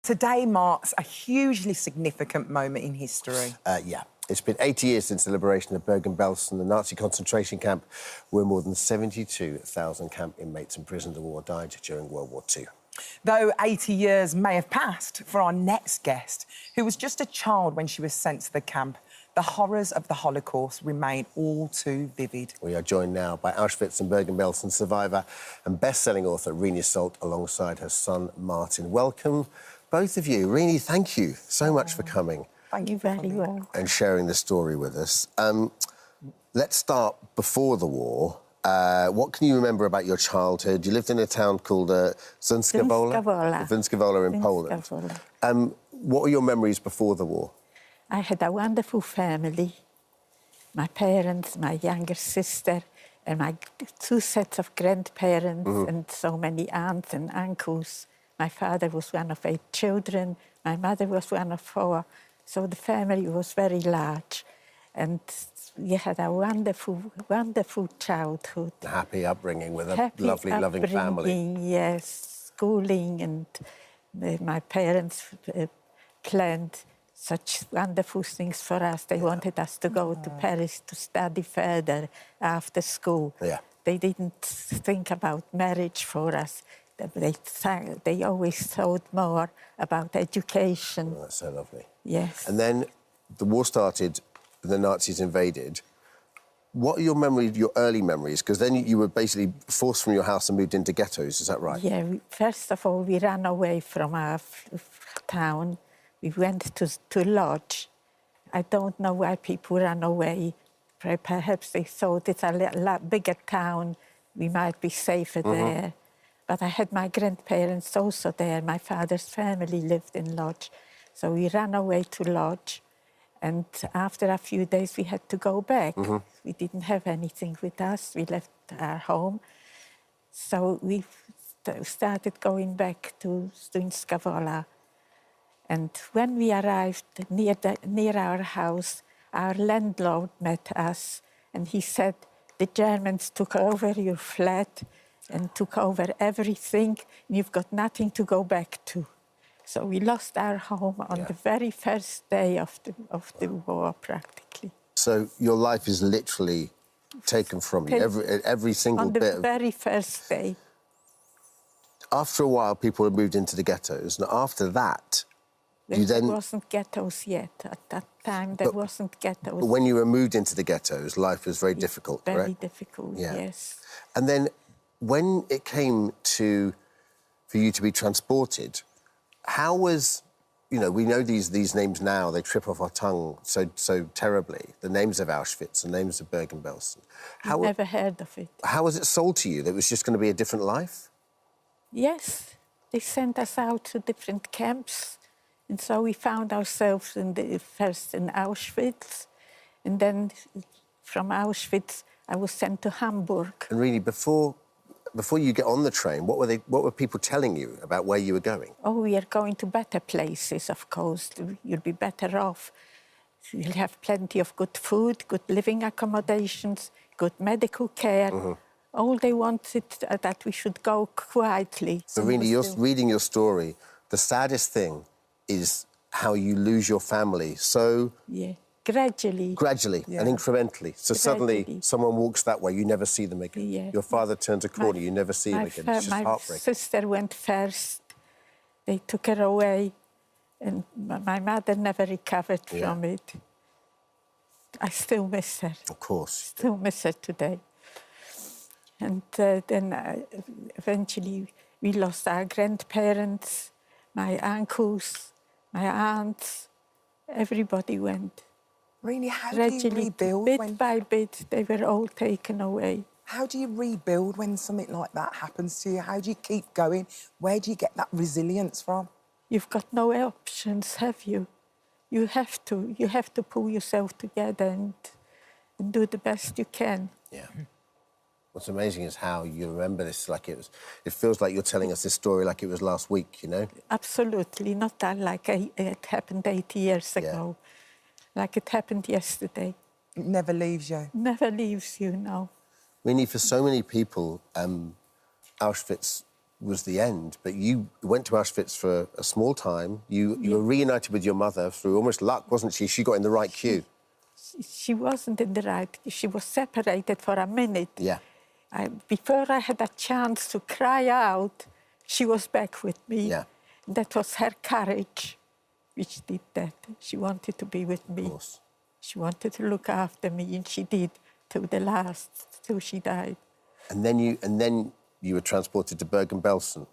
Today marks a hugely significant moment in history. Yeah. It's been 80 years since the liberation of Bergen-Belsen, the Nazi concentration camp, where more than 72,000 camp inmates imprisoned in the war died during World War II. Though 80 years may have passed for our next guest, who was just a child when she was sent to the camp, the horrors of the Holocaust remain all too vivid. We are joined now by Auschwitz and Bergen-Belsen survivor and best-selling author Rini Salt alongside her son Martin. Welcome, both of you. Rini, thank you so much for coming. Thank you very well. And sharing the story with us. Let's start before the war. What can you remember about your childhood? You lived in a town called Zunskavola in Poland. What were your memories before the war? I had a wonderful family. My parents, my younger sister, and my two sets of grandparents, and so many aunts and uncles. My father was one of 8 children. My mother was one of 4. So the family was very large. And we had a wonderful, wonderful childhood. A happy upbringing with a lovely, loving family. Yes, schooling, and my parents planned such wonderful things for us. They wanted us to go to Paris to study further after school. Yeah. They didn't think about marriage for us. They always thought more about education. Oh, that's so lovely. Yes. And then the war started, the Nazis invaded. What are your memories, your early memories? Because then you were basically forced from your house and moved into ghettos, is that right? Yeah, first of all, we ran away from our town. We went to lodge. I don't know why people ran away. Perhaps they thought it's a lot bigger town, we might be safer there. But I had my grandparents also there. My father's family lived in lodge. So we ran away to lodge. And after a few days, we had to go back. We didn't have anything with us. We left our home. So we started going back to Zunskavola. And when we arrived near our house, our landlord met us. And he said, the Germans took over your flat and took over everything. And you've got nothing to go back to. So we lost our home on the very first day of the war, practically. So your life is literally taken from you, every single bit. On the very first day. After a while, people were moved into the ghettos, and after that, There wasn't ghettos yet. At that time, there wasn't ghettos. But when you were moved into the ghettos, life was very difficult, correct? Very difficult, yes. And then when it came for you to be transported, how was, you know, we know these names now, they trip off our tongue so terribly, the names of Auschwitz, the names of Bergen-Belsen. I've never heard of it. How was it sold to you that it was just going to be a different life? Yes, they sent us out to different camps. And so we found ourselves first in Auschwitz. And then from Auschwitz, I was sent to Hamburg. And really, before you get on the train, what were people telling you about where you were going? Oh, we are going to better places, of course. You'll be better off. You'll have plenty of good food, good living accommodations, good medical care. All they wanted that we should go quietly. So, really, reading your story, the saddest thing is how you lose your family so... Yeah, gradually. Gradually and incrementally. So suddenly someone walks that way, you never see them again. Yeah. Your father turns a corner, you never see him again. It's just heartbreaking. My sister went first. They took her away, and my mother never recovered from it. I still miss her. Of course. Still miss her today. And then eventually we lost our grandparents, my uncles, my aunts. Everybody went. Really, how do you rebuild? Bit by bit, they were all taken away. How do you rebuild when something like that happens to you? How do you keep going? Where do you get that resilience from? You've got no options, have you? You have to pull yourself together and do the best you can. Yeah. What's amazing is how you remember this like it was... It feels like you're telling us this story like it was last week, you know? Absolutely. Not that like it happened 80 years ago. Like it happened yesterday. It never leaves you. Never leaves you, no. Really, for so many people, Auschwitz was the end, but you went to Auschwitz for a small time. You were reunited with your mother through almost luck, wasn't she? She got in the right queue. She wasn't in the right. She was separated for a minute. Yeah. Before I had a chance to cry out, she was back with me. Yeah. That was her courage, which did that. She wanted to be with me. Of course. She wanted to look after me, and she did to the last, till she died. And then you were transported to Bergen-Belsen.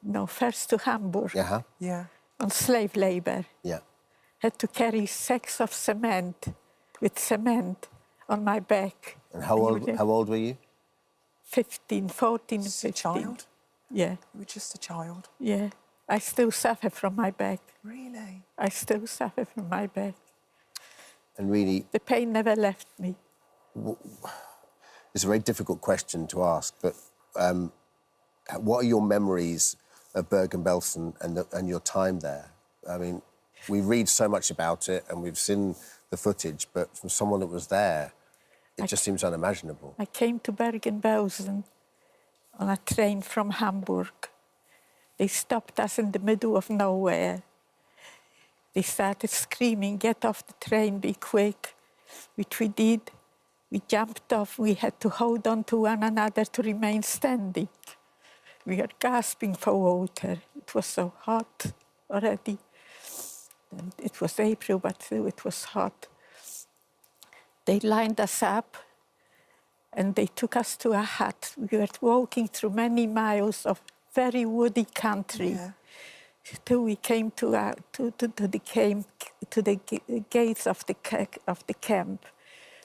No, first to Hamburg. Yeah. Yeah. On slave labor. Yeah. Had to carry sacks of cement, with cement on my back. And how old were you? 15, 14, Just 15. a child? Yeah, You were just a child? yeah. I still suffer from my back. Really? I still suffer from my back. And really, The pain never left me. it's a very difficult question to ask, but what are your memories of Bergen-Belsen and your time there? I mean, we read so much about it and we've seen the footage, but from someone that was there, it just seems unimaginable. I came to Bergen-Belsen on a train from Hamburg. They stopped us in the middle of nowhere. They started screaming, "Get off the train, be quick," which we did. We jumped off. We had to hold on to one another to remain standing. We were gasping for water. It was so hot already. And it was April, but still it was hot. They lined us up and they took us to a hut. We were walking through many miles of very woody country till we came to the gates of the camp.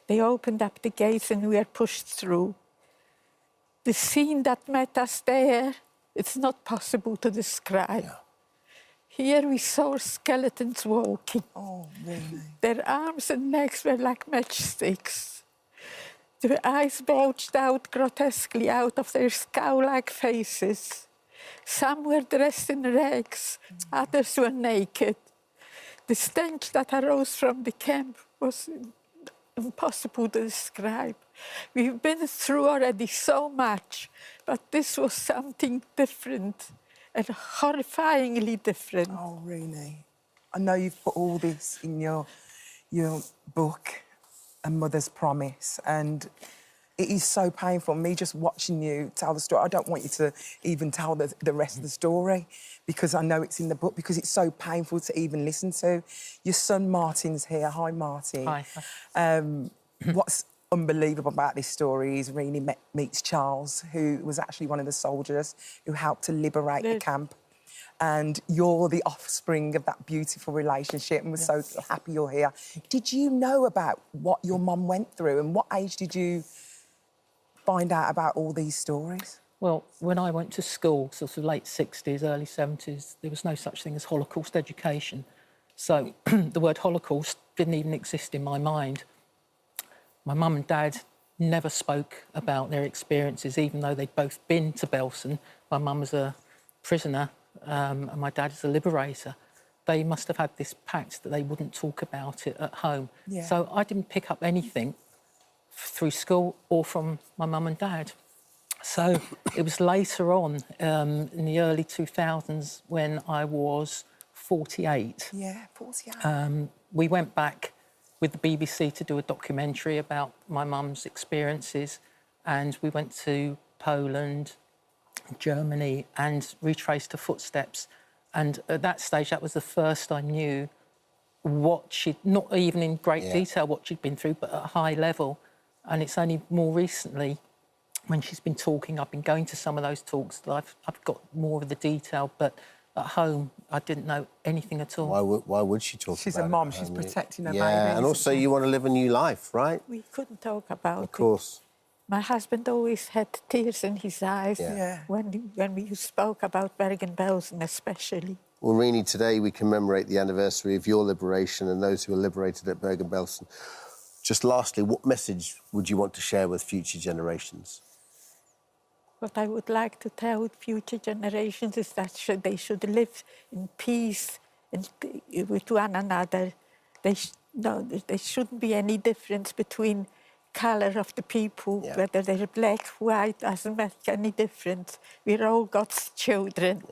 They opened up the gates and we were pushed through. The scene that met us there, it's not possible to describe. Yeah. Here we saw skeletons walking. Oh, really? Their arms and necks were like matchsticks. Their eyes bulged out grotesquely out of their skull-like faces. Some were dressed in rags, others were naked. The stench that arose from the camp was impossible to describe. We've been through already so much, but this was something different and horrifyingly different. Oh, really? I know you've put all this in your book, A Mother's Promise, and it is so painful. Me just watching you tell the story, I don't want you to even tell the rest of the story because I know it's in the book, because it's so painful to even listen to. Your son Martin's here. Hi, Martin. Hi. What's unbelievable about this story is Rini meets Charles, who was actually one of the soldiers who helped to liberate the camp. And you're the offspring of that beautiful relationship, and we're so happy you're here. Did you know about what your mum went through, and what age did you find out about all these stories? Well, when I went to school, sort of late 60s, early 70s, there was no such thing as Holocaust education. So the word Holocaust didn't even exist in my mind. My mum and dad never spoke about their experiences, even though they'd both been to Belsen. My mum was a prisoner and my dad is a liberator. They must have had this pact that they wouldn't talk about it at home. Yeah. So I didn't pick up anything through school or from my mum and dad. So it was later on, in the early 2000s, when I was 48. Yeah, 48. We went back with the BBC to do a documentary about my mum's experiences, and we went to Poland, Germany, and retraced her footsteps. And at that stage, that was the first I knew what she'd, not even in great detail what she'd been through, but at a high level. And it's only more recently, when she's been talking, I've been going to some of those talks, that I've got more of the detail, but at home, I didn't know anything at all. Why would she talk about it? She's a mom, she's protecting her baby. Yeah, and also you want to live a new life, right? We couldn't talk about it. Of course. My husband always had tears in his eyes when we spoke about Bergen-Belsen especially. Well, Rini, today we commemorate the anniversary of your liberation and those who were liberated at Bergen-Belsen. Just lastly, what message would you want to share with future generations? What I would like to tell future generations is that they should live in peace and with one another. There shouldn't be any difference between colour of the people, whether they're black, white, doesn't make any difference. We're all God's children.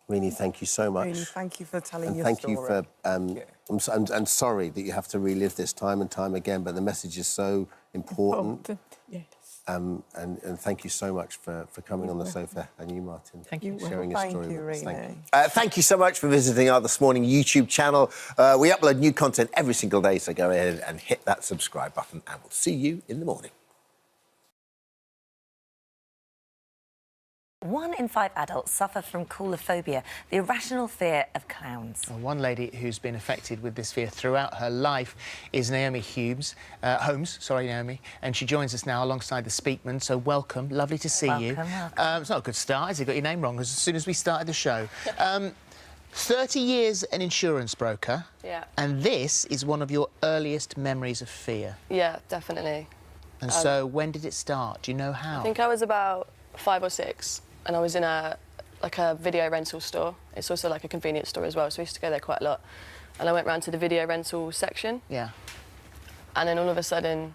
Rini, thank you so much. Rini, thank you for telling And your thank story. you for... I'm sorry that you have to relive this time and time again, but the message is so important. Yes. And thank you so much for coming on the sofa, and you, Martin. Thank you. For sharing your story Thank you, with us. Thank Rini. you. Thank you so much for visiting our This Morning YouTube channel. We upload new content every single day, so go ahead and hit that subscribe button, and we'll see you in the morning. 1 in 5 adults suffer from coulrophobia, the irrational fear of clowns. Well, one lady who's been affected with this fear throughout her life is Naomi Holmes, and she joins us now alongside the Speakman. So welcome, lovely to see you. Welcome. It's not a good start, has it? Got your name wrong as soon as we started the show. 30 years an insurance broker. Yeah. And this is one of your earliest memories of fear. Yeah, definitely. And so when did it start? Do you know how? I think I was about 5 or 6, and I was in a video rental store. It's also like a convenience store as well, so we used to go there quite a lot. And I went round to the video rental section. Yeah. And then all of a sudden,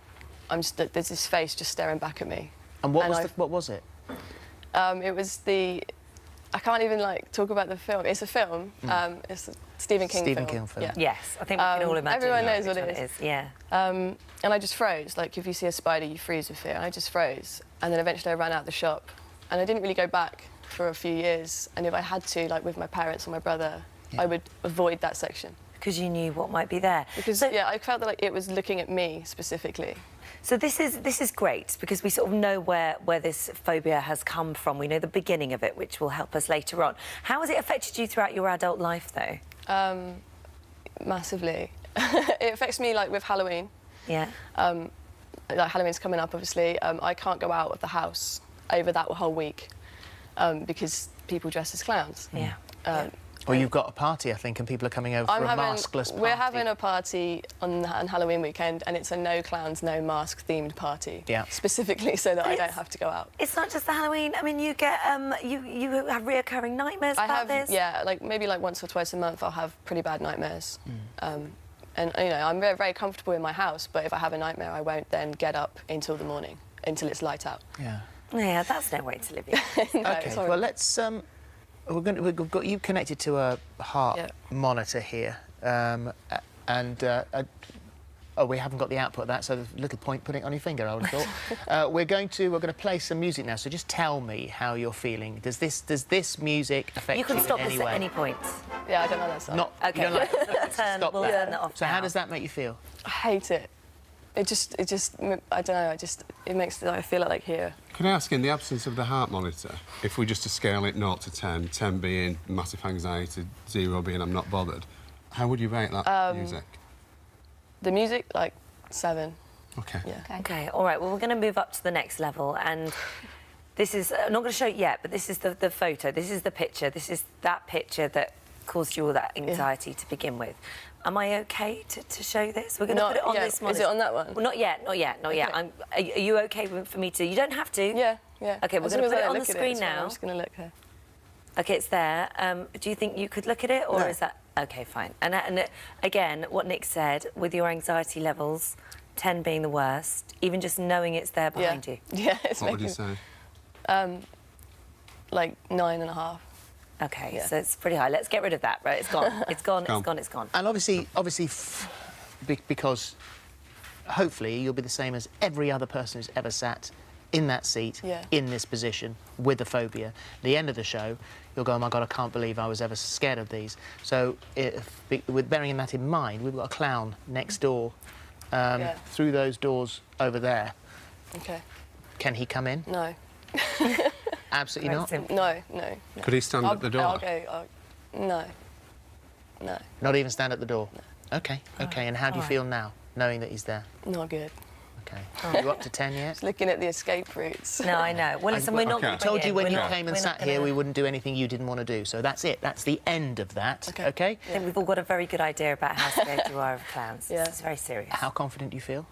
there's this face just staring back at me. And what was it? It was the... I can't even talk about the film. It's a film. It's a Stephen King film. Yeah. Yes, I think we can all imagine. Everyone knows what it is. Yeah. And I just froze. Like if you see a spider, you freeze with fear. And I just froze. And then eventually I ran out of the shop. And I didn't really go back for a few years. And if I had to, like with my parents or my brother, I would avoid that section. Because you knew what might be there. Because yeah, I felt that it was looking at me specifically. So this is great because we sort of know where this phobia has come from. We know the beginning of it, which will help us later on. How has it affected you throughout your adult life, though? Massively. It affects me with Halloween. Yeah. Halloween's coming up, obviously. I can't go out of the house over that whole week because people dress as clowns. Yeah. Well, you've got a party, I think, and people are coming over for a maskless party. We're having a party on Halloween weekend, and it's a no clowns, no mask themed party. Yeah. Specifically so that I don't have to go out. It's not just the Halloween. I mean, you get you have reoccurring nightmares about this. Yeah, maybe once or twice a month I'll have pretty bad nightmares. And I'm very, very comfortable in my house, but if I have a nightmare, I won't then get up until the morning, until it's light out. Yeah. Yeah, that's no way to live your life. No, OK, well, let's... We've got you connected to a heart monitor here, oh, we haven't got the output of that, so there's a little point putting it on your finger, I would have thought. We're going to play some music now, so just tell me how you're feeling. Does this music affect you in any way? You can stop this at any point. Yeah, I don't know that song. OK, you don't like we'll turn that off. So how does that make you feel? I hate it. It just, I don't know, it makes I feel like here. Can I ask, in the absence of the heart monitor, if we just to scale it 0 to 10, 10 being massive anxiety, 0 being I'm not bothered, how would you rate that music? The music, 7. OK. Yeah. OK, all right, well, we're going to move up to the next level, and this is, I'm not going to show it yet, but this is the photo, this is the picture, this is that picture that caused you all that anxiety to begin with. Am I OK to show this? We're going to put it on this monitor. Is it on that one? Well, not yet. Okay. Are you OK for me to... You don't have to. Yeah. OK, we're going to put it on the screen now. I'm just going to look here. OK, it's there. Do you think you could look at it, or is that... OK, fine. And again, what Nick said, with your anxiety levels, 10 being the worst, even just knowing it's there behind you. Yeah, it's What would you say? 9.5. OK, so it's pretty high. Let's get rid of that, right? It's gone. It's gone, it's gone. And obviously, because hopefully you'll be the same as every other person who's ever sat in that seat, in this position, with a phobia. At the end of the show, you'll go, oh, my God, I can't believe I was ever scared of these. So, with bearing that in mind, we've got a clown next door, through those doors over there. OK. Can he come in? No. Absolutely not? No. Could he stand at the door? I'll go. No. Not even stand at the door? No. OK, and how do you feel now, knowing that he's there? Not good. OK. Are you up to 10 yet? Just looking at the escape routes. No, I know. Well, listen, we're not... I told you when you came and sat here we wouldn't do anything you didn't want to do, so that's it. That's the end of that, OK? I think we've all got a very good idea about how scared you are of clowns. Yeah. This is very serious. How confident do you feel?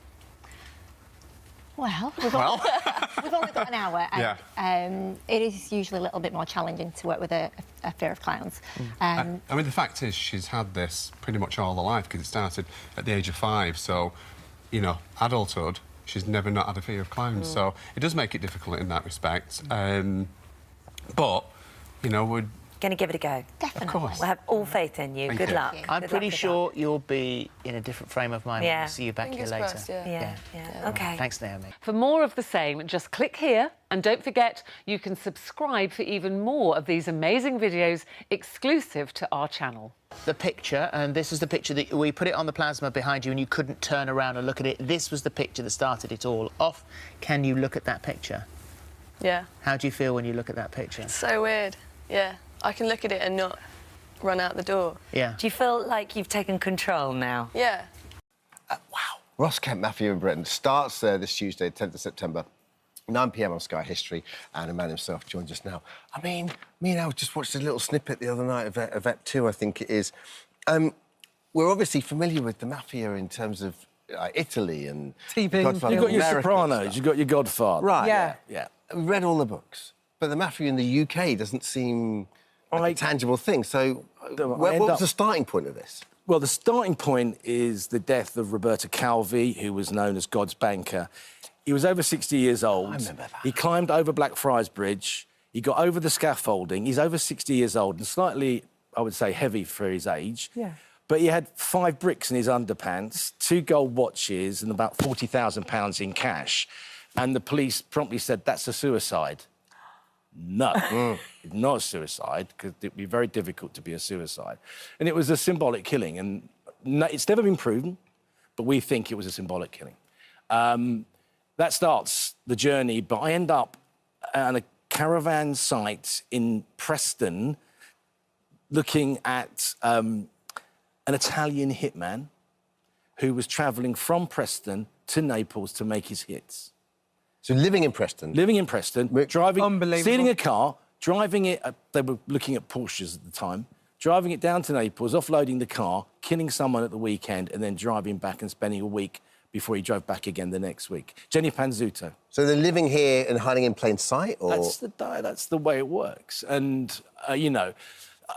Well, we've only got an hour, and it is usually a little bit more challenging to work with a fear of clowns. I mean, the fact is she's had this pretty much all her life because it started at the age of 5, so you know, adulthood, she's never not had a fear of clowns. So it does make it difficult in that respect. But, you know, we're... Going to give it a go. Definitely. Of course. We'll have all faith in you. Thank Good you. luck. I'm Good pretty luck with sure you'll be in a different frame of mind when we see you back Fingers here later. crossed, that. Yeah. OK. Thanks, Naomi. For more of the same, just click here, and don't forget you can subscribe for even more of these amazing videos exclusive to our channel. The picture, and this is the picture that we put it on the plasma behind you and you couldn't turn around and look at it. This was the picture that started it all off. Can you look at that picture? Yeah. How do you feel when you look at that picture? So weird. Yeah. I can look at it and not run out the door. Yeah. Do you feel like you've taken control now? Yeah. Wow. Ross Kemp, Mafia in Britain, starts this Tuesday, 10th of September, 9 p.m. on Sky History, and the man himself joins us now. I mean, me and Al just watched a little snippet the other night of EP.54, I think it is. We're obviously familiar with the Mafia in terms of Italy and... TV. Godfather, You've got your America Sopranos, you've got your Godfather. Right, Yeah. yeah. We've read all the books, but the Mafia in the UK doesn't seem like a tangible thing. So what was the starting point of this? Well, the starting point is the death of Roberto Calvi, who was known as God's banker. He was over 60 years old. I remember that. He climbed over Blackfriars Bridge. He got over the scaffolding. He's over 60 years old and slightly, I would say, heavy for his age. Yeah. But he had 5 bricks in his underpants, 2 gold watches and about £40,000 in cash. And the police promptly said, that's a suicide. No, it's not a suicide, because it'd be very difficult to be a suicide. And it was a symbolic killing, and it's never been proven, but we think it was a symbolic killing. That starts the journey, but I end up at a caravan site in Preston looking at an Italian hitman who was travelling from Preston to Naples to make his hits. So living in Preston. Living in Preston, driving, Unbelievable. stealing a car, driving it, they were looking at Porsches at the time, driving it down to Naples, offloading the car, killing someone at the weekend, and then driving back and spending a week before he drove back again the next week. Jenny Panzuto. So they're living here and hiding in plain sight, or...? That's the way it works. And, you know,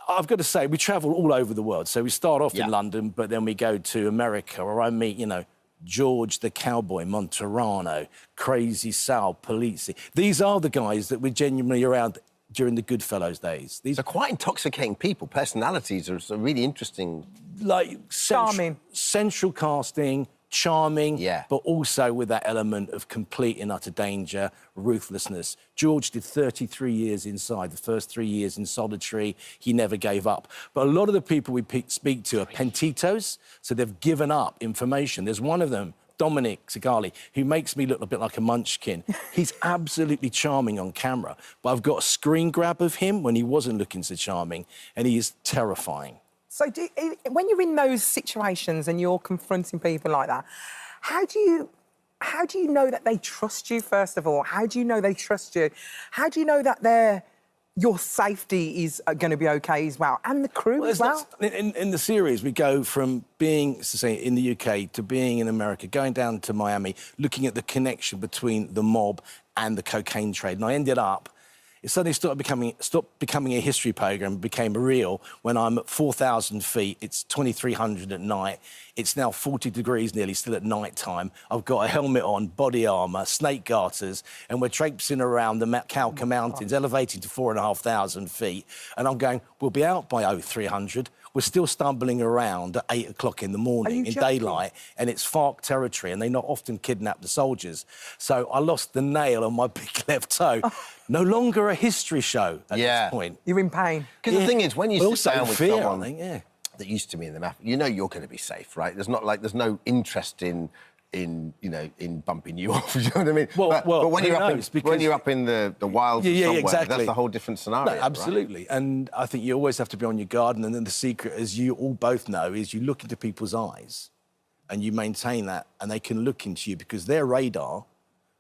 I've got to say, we travel all over the world. So we start off in London, but then we go to America, or I meet, you know, George the Cowboy, Monterano, Crazy Sal, Polizzi. These are the guys that were genuinely around during the Goodfellas days. These are quite intoxicating people. Personalities are really interesting. Like charming. Central casting, charming, but also with that element of complete and utter danger, ruthlessness. George did 33 years inside, the first 3 years in solitary. He never gave up. But a lot of the people we speak to are pentitos, so they've given up information. There's one of them, Dominic Sigali, who makes me look a bit like a munchkin. He's absolutely charming on camera, but I've got a screen grab of him when he wasn't looking so charming, and he is terrifying. So when you're in those situations and you're confronting people like that, how do you know that they trust you, first of all? How do you know they trust you? How do you know that your safety is going to be OK as well, and the crew as well? In the series, we go from being, say, in the UK to being in America, going down to Miami, looking at the connection between the mob and the cocaine trade. And I ended up... It suddenly stopped becoming a history programme and became real when I'm at 4,000 feet, it's 2,300 at night, it's now 40 degrees nearly, still at night time. I've got a helmet on, body armour, snake garters, and we're traipsing around the Cauca Mountains, elevating to 4,500 feet, and I'm going, we'll be out by 0300. We're still stumbling around at 8 o'clock in the morning in daylight, and it's FARC territory, and they not often kidnap the soldiers. So I lost the nail on my big left toe. No longer a history show at this point. You're in pain. Because the thing is, when you sit down with someone I think, that used to be in the Mafia, you know you're going to be safe, right? There's no interest in bumping you off. You know what I mean? But when you're up in the wilds somewhere, exactly. That's a whole different scenario. No, absolutely. Right? And I think you always have to be on your guard. And then the secret, as you all both know, is you look into people's eyes and you maintain that, and they can look into you, because their radar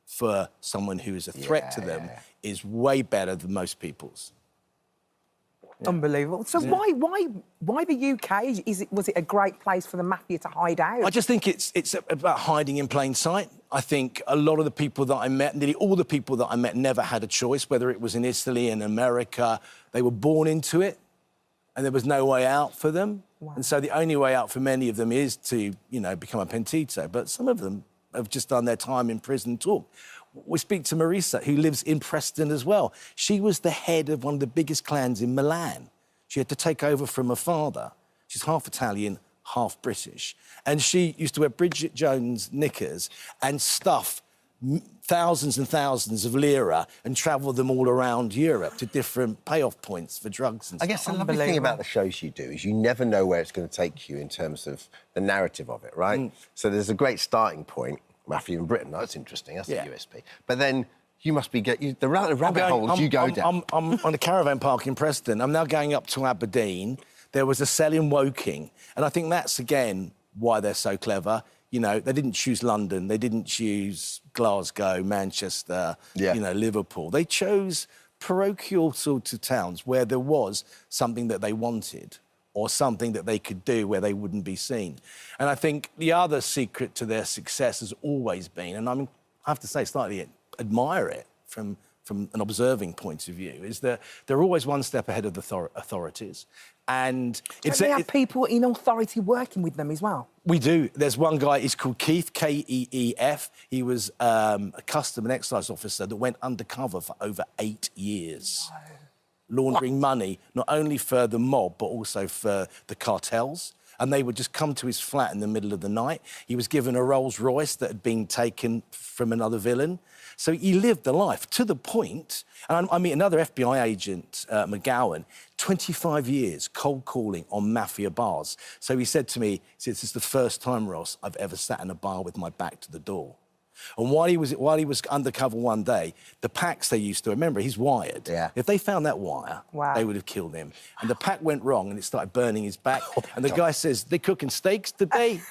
for someone who is a threat to them is way better than most people's. Unbelievable. So why the UK? Was it a great place for the Mafia to hide out? I just think it's about hiding in plain sight. I think a lot of the people that I met, nearly all the people that I met, never had a choice, whether it was in Italy and America. They were born into it. and there was no way out for them. Wow. And so the only way out for many of them is to, you know, become a pentito. But some of them have just done their time in prison talk. We speak to Marisa, who lives in Preston as well. She was the head of one of the biggest clans in Milan. She had to take over from her father. She's half Italian, half British. And she used to wear Bridget Jones knickers and stuff thousands and thousands of lira and travel them all around Europe to different payoff points for drugs and stuff. I guess the lovely thing about the shows you do is you never know where it's going to take you in terms of the narrative of it, right? So there's a great starting point, Mafia in Britain. That's interesting. That's a USP. But then you must be the rabbit holes you go down. I'm on a caravan park in Preston. I'm now going up to Aberdeen. There was a cell in Woking. And I think that's, again, why they're so clever. You know, they didn't choose London, they didn't choose Glasgow, Manchester, you know, Liverpool. They chose parochial sort of towns where there was something that they wanted or something that they could do where they wouldn't be seen. And I think the other secret to their success has always been, and I have to say slightly admire it from an observing point of view, is that they're always one step ahead of the authorities. And they have people in authority working with them as well? We do. There's one guy, he's called Keith, K-E-E-F. He was a custom and excise officer that went undercover for over 8 years. Laundering money, not only for the mob, but also for the cartels. And they would just come to his flat in the middle of the night. He was given a Rolls Royce that had been taken from another villain. So he lived the life to the point, and I meet another FBI agent, McGowan, 25 years cold calling on mafia bars. So he said to me, "This is the first time, Ross, I've ever sat in a bar with my back to the door." And while he was undercover one day, the packs they used to, remember, he's wired. Yeah. If they found that wire, they would have killed him. And the pack went wrong and it started burning his back. And the guy says, "They're cooking steaks today."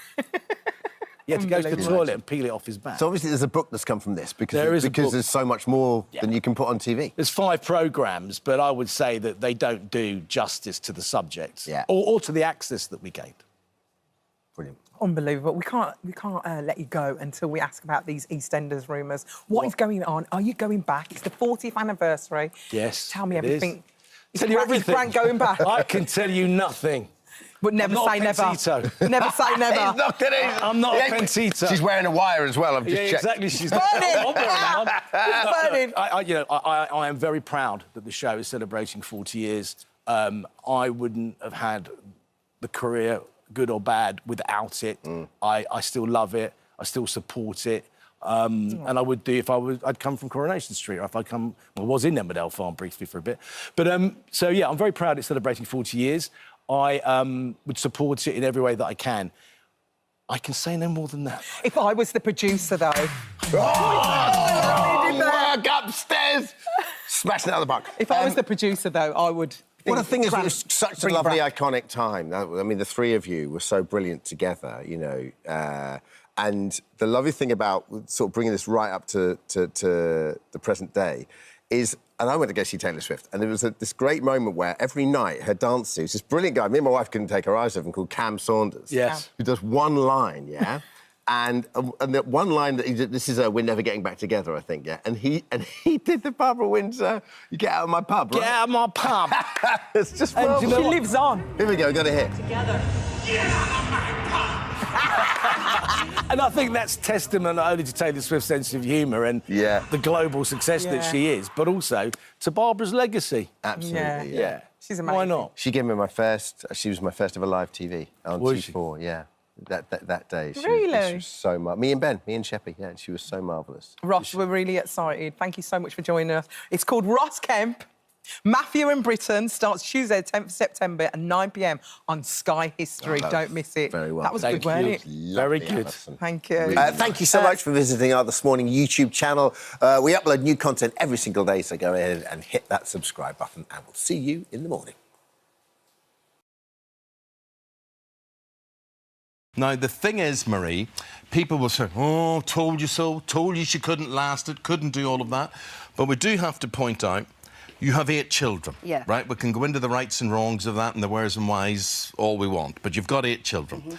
He had to go to the toilet and peel it off his back. So obviously there's a book that's come from this because there's so much more than you can put on TV. There's 5 programmes, but I would say that they don't do justice to the subject or to the access that we gained. Brilliant. Unbelievable. We can't let you go until we ask about these EastEnders rumours. What is going on? Are you going back? It's the 40th anniversary. Yes. Tell me everything. Tell you everything. Is Grant going back? I can tell you nothing. But never say never. Pentito. Never say never. He's not gonna... I'm not a pentito. She's wearing a wire as well. I've just checked. Exactly. She's burning. Burning. I am very proud that the show is celebrating 40 years. I wouldn't have had the career, good or bad, without it. I still love it. I still support it. And I would do if I'd come from Coronation Street, or if I was in Emmerdale Farm briefly for a bit. But so yeah, I'm very proud it's celebrating 40 years. I would support it in every way that I can. I can say no more than that. If I was the producer, though... Work upstairs! Smashing it out of the park. If I was the producer, though, I would... Well, the thing is, it was such a lovely, iconic time. I mean, the 3 of you were so brilliant together, you know. And the lovely thing about sort of bringing this right up to the present day is... And I went to go see Taylor Swift, and there was this great moment where every night her dancer, who's this brilliant guy, me and my wife couldn't take our eyes off him, called Cam Saunders. Yes. Who does one line, and that one line that he did, this is "We're never getting back together," I think, And he did the Barbara Windsor, "You get out of my pub," right? Get out of my pub. It's just and she lives on. Here we go, got it here. Together. Get out of my pub. And I think that's testament not only to Taylor Swift's sense of humour and the global success that she is, but also to Barbara's legacy. Absolutely, yeah. She's amazing. Why not? She gave me she was my first ever live TV on T4, that day. She was so marvellous. Me and Sheppy, she was so marvellous. Ross, we're really excited. Thank you so much for joining us. It's called Ross Kemp. Mafia in Britain starts Tuesday, 10th September at 9 p.m. on Sky History. Don't miss it. Very well. That was good, wasn't it? Very good. Alison. Thank you. Thank you so much for visiting our This Morning YouTube channel. We upload new content every single day, so go ahead and hit that subscribe button, and we'll see you in the morning. Now, the thing is, Marie, people will say, "Oh, told you so, told you she couldn't last it, couldn't do all of that." But we do have to point out, you have 8 children, right? We can go into the rights and wrongs of that and the wheres and whys all we want, but you've got 8 children.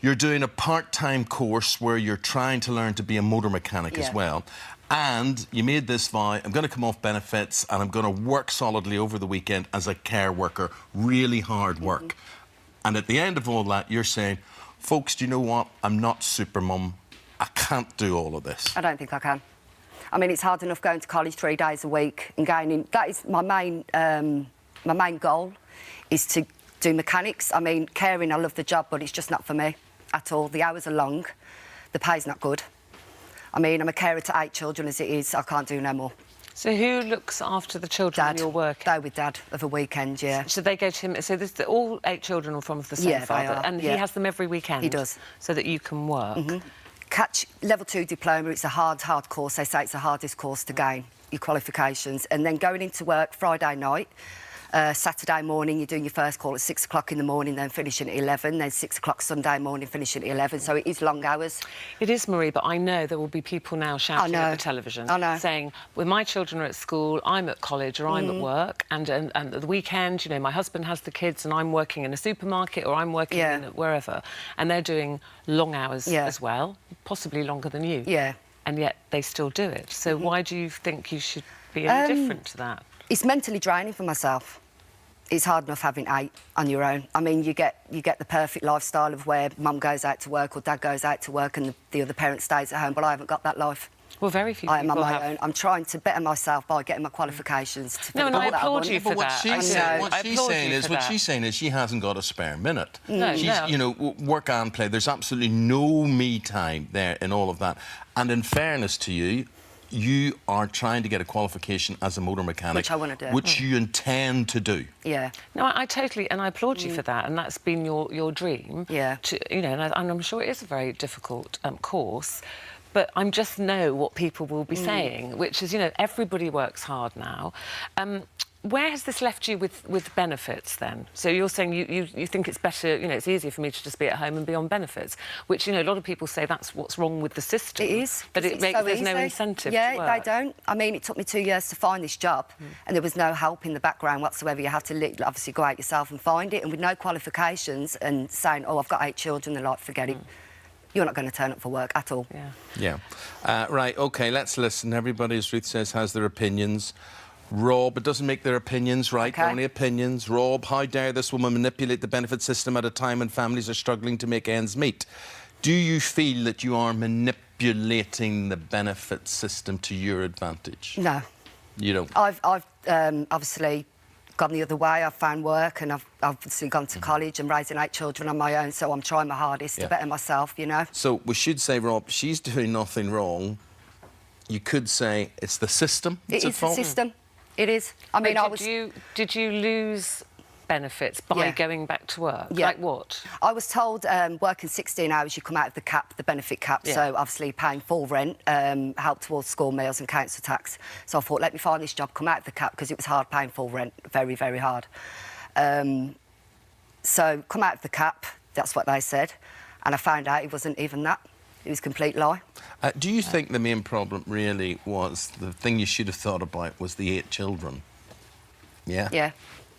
You're doing a part-time course where you're trying to learn to be a motor mechanic as well, And you made this vow, I'm going to come off benefits and I'm going to work solidly over the weekend as a care worker, really hard work. And at the end of all that, you're saying, folks, do you know what? I'm not super mum. I can't do all of this. I don't think I can. I mean, it's hard enough going to college 3 days a week and gaining... That is my main goal, is to do mechanics. I mean, caring, I love the job, but it's just not for me at all. The hours are long. The pay's not good. I mean, I'm a carer to 8 children as it is. I can't do no more. So who looks after the children when you're working? They with Dad of a weekend, yeah. So they go to him... So all 8 children are from the same father? They are, and he has them every weekend? He does. So that you can work? Catch level 2 diploma, it's a hard course. They say it's the hardest course to gain your qualifications. And then going into work Friday night, Saturday morning, you're doing your first call at 6 o'clock in the morning, then finishing at 11, then 6 o'clock Sunday morning, finishing at 11. So it is long hours. It is, Marie, but I know there will be people now shouting at the television, saying, well, my children are at school, I'm at college, or I'm at work, and at the weekend, you know, my husband has the kids and I'm working in a supermarket or I'm working in wherever, and they're doing long hours as well, possibly longer than you. Yeah. And yet they still do it. So why do you think you should be any different to that? It's mentally draining for myself. It's hard enough having 8 on your own. I mean, you get the perfect lifestyle of where mum goes out to work or dad goes out to work and the other parent stays at home, but I haven't got that life. Well, very few I am on people my own. I'm trying to better myself by getting my qualifications. To no, and I applaud you for what that. She's saying is she hasn't got a spare minute. No, she's, you know, work and play. There's absolutely no me time there in all of that. And in fairness to you, you are trying to get a qualification as a motor mechanic, which I want to do, which you intend to do. Yeah. No, I totally, and I applaud you for that, and that's been your dream. Yeah. You know, and I'm sure it is a very difficult course. But I just know what people will be saying, which is, you know, everybody works hard now. Where has this left you with benefits, then? So you're saying you think it's better, you know, it's easier for me to just be at home and be on benefits, which, you know, a lot of people say that's what's wrong with the system. It is. That it makes, there's no incentive to work. Yeah, they don't. I mean, it took me 2 years to find this job and there was no help in the background whatsoever. You had to obviously go out yourself and find it, and with no qualifications and saying, oh, I've got 8 children, they're like, forget it. You're not going to turn up for work at all. Yeah. Right, OK, let's listen. Everybody, as Ruth says, has their opinions. Rob, it doesn't make their opinions right, they're only opinions. Rob, how dare this woman manipulate the benefit system at a time when families are struggling to make ends meet? Do you feel that you are manipulating the benefit system to your advantage? No. You don't? I've obviously gone the other way. I've found work and I've obviously gone to college and raising 8 children on my own, so I'm trying my hardest to better myself, you know. So we should say, Rob, she's doing nothing wrong. You could say it's the system that's at fault. It is the system. It is. I mean, Did you lose benefits by going back to work? Yeah. Like what? I was told working 16 hours, you come out of the cap, the benefit cap, so obviously paying full rent, help towards school meals and council tax. So I thought, let me find this job, come out of the cap, because it was hard paying full rent, very, very hard. So come out of the cap, that's what they said, and I found out it wasn't even that. It was a complete lie. Do you think the main problem really was, the thing you should have thought about was the 8 children? Yeah?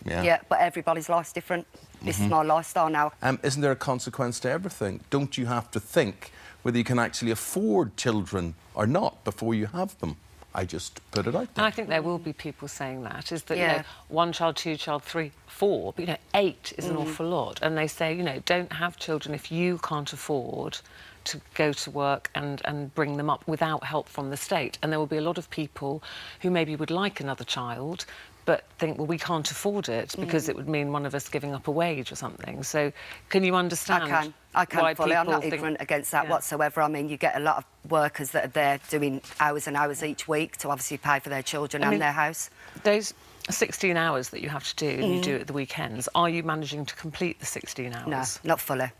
Yeah, but everybody's life's different. This is my lifestyle now. Isn't there a consequence to everything? Don't you have to think whether you can actually afford children or not before you have them? I just put it out there. And I think there will be people saying that, is that, you know, 1 child, 2 child, 3, 4, but, you know, 8 is an awful lot. And they say, you know, don't have children if you can't afford to go to work and bring them up without help from the state. And there will be a lot of people who maybe would like another child but think, well, we can't afford it because it would mean one of us giving up a wage or something. So can you understand? I can fully. I'm not ignorant against that whatsoever. I mean, you get a lot of workers that are there doing hours and hours each week to obviously pay for their children and their house. Those 16 hours that you have to do and you do it at the weekends, are you managing to complete the 16 hours? No, not fully.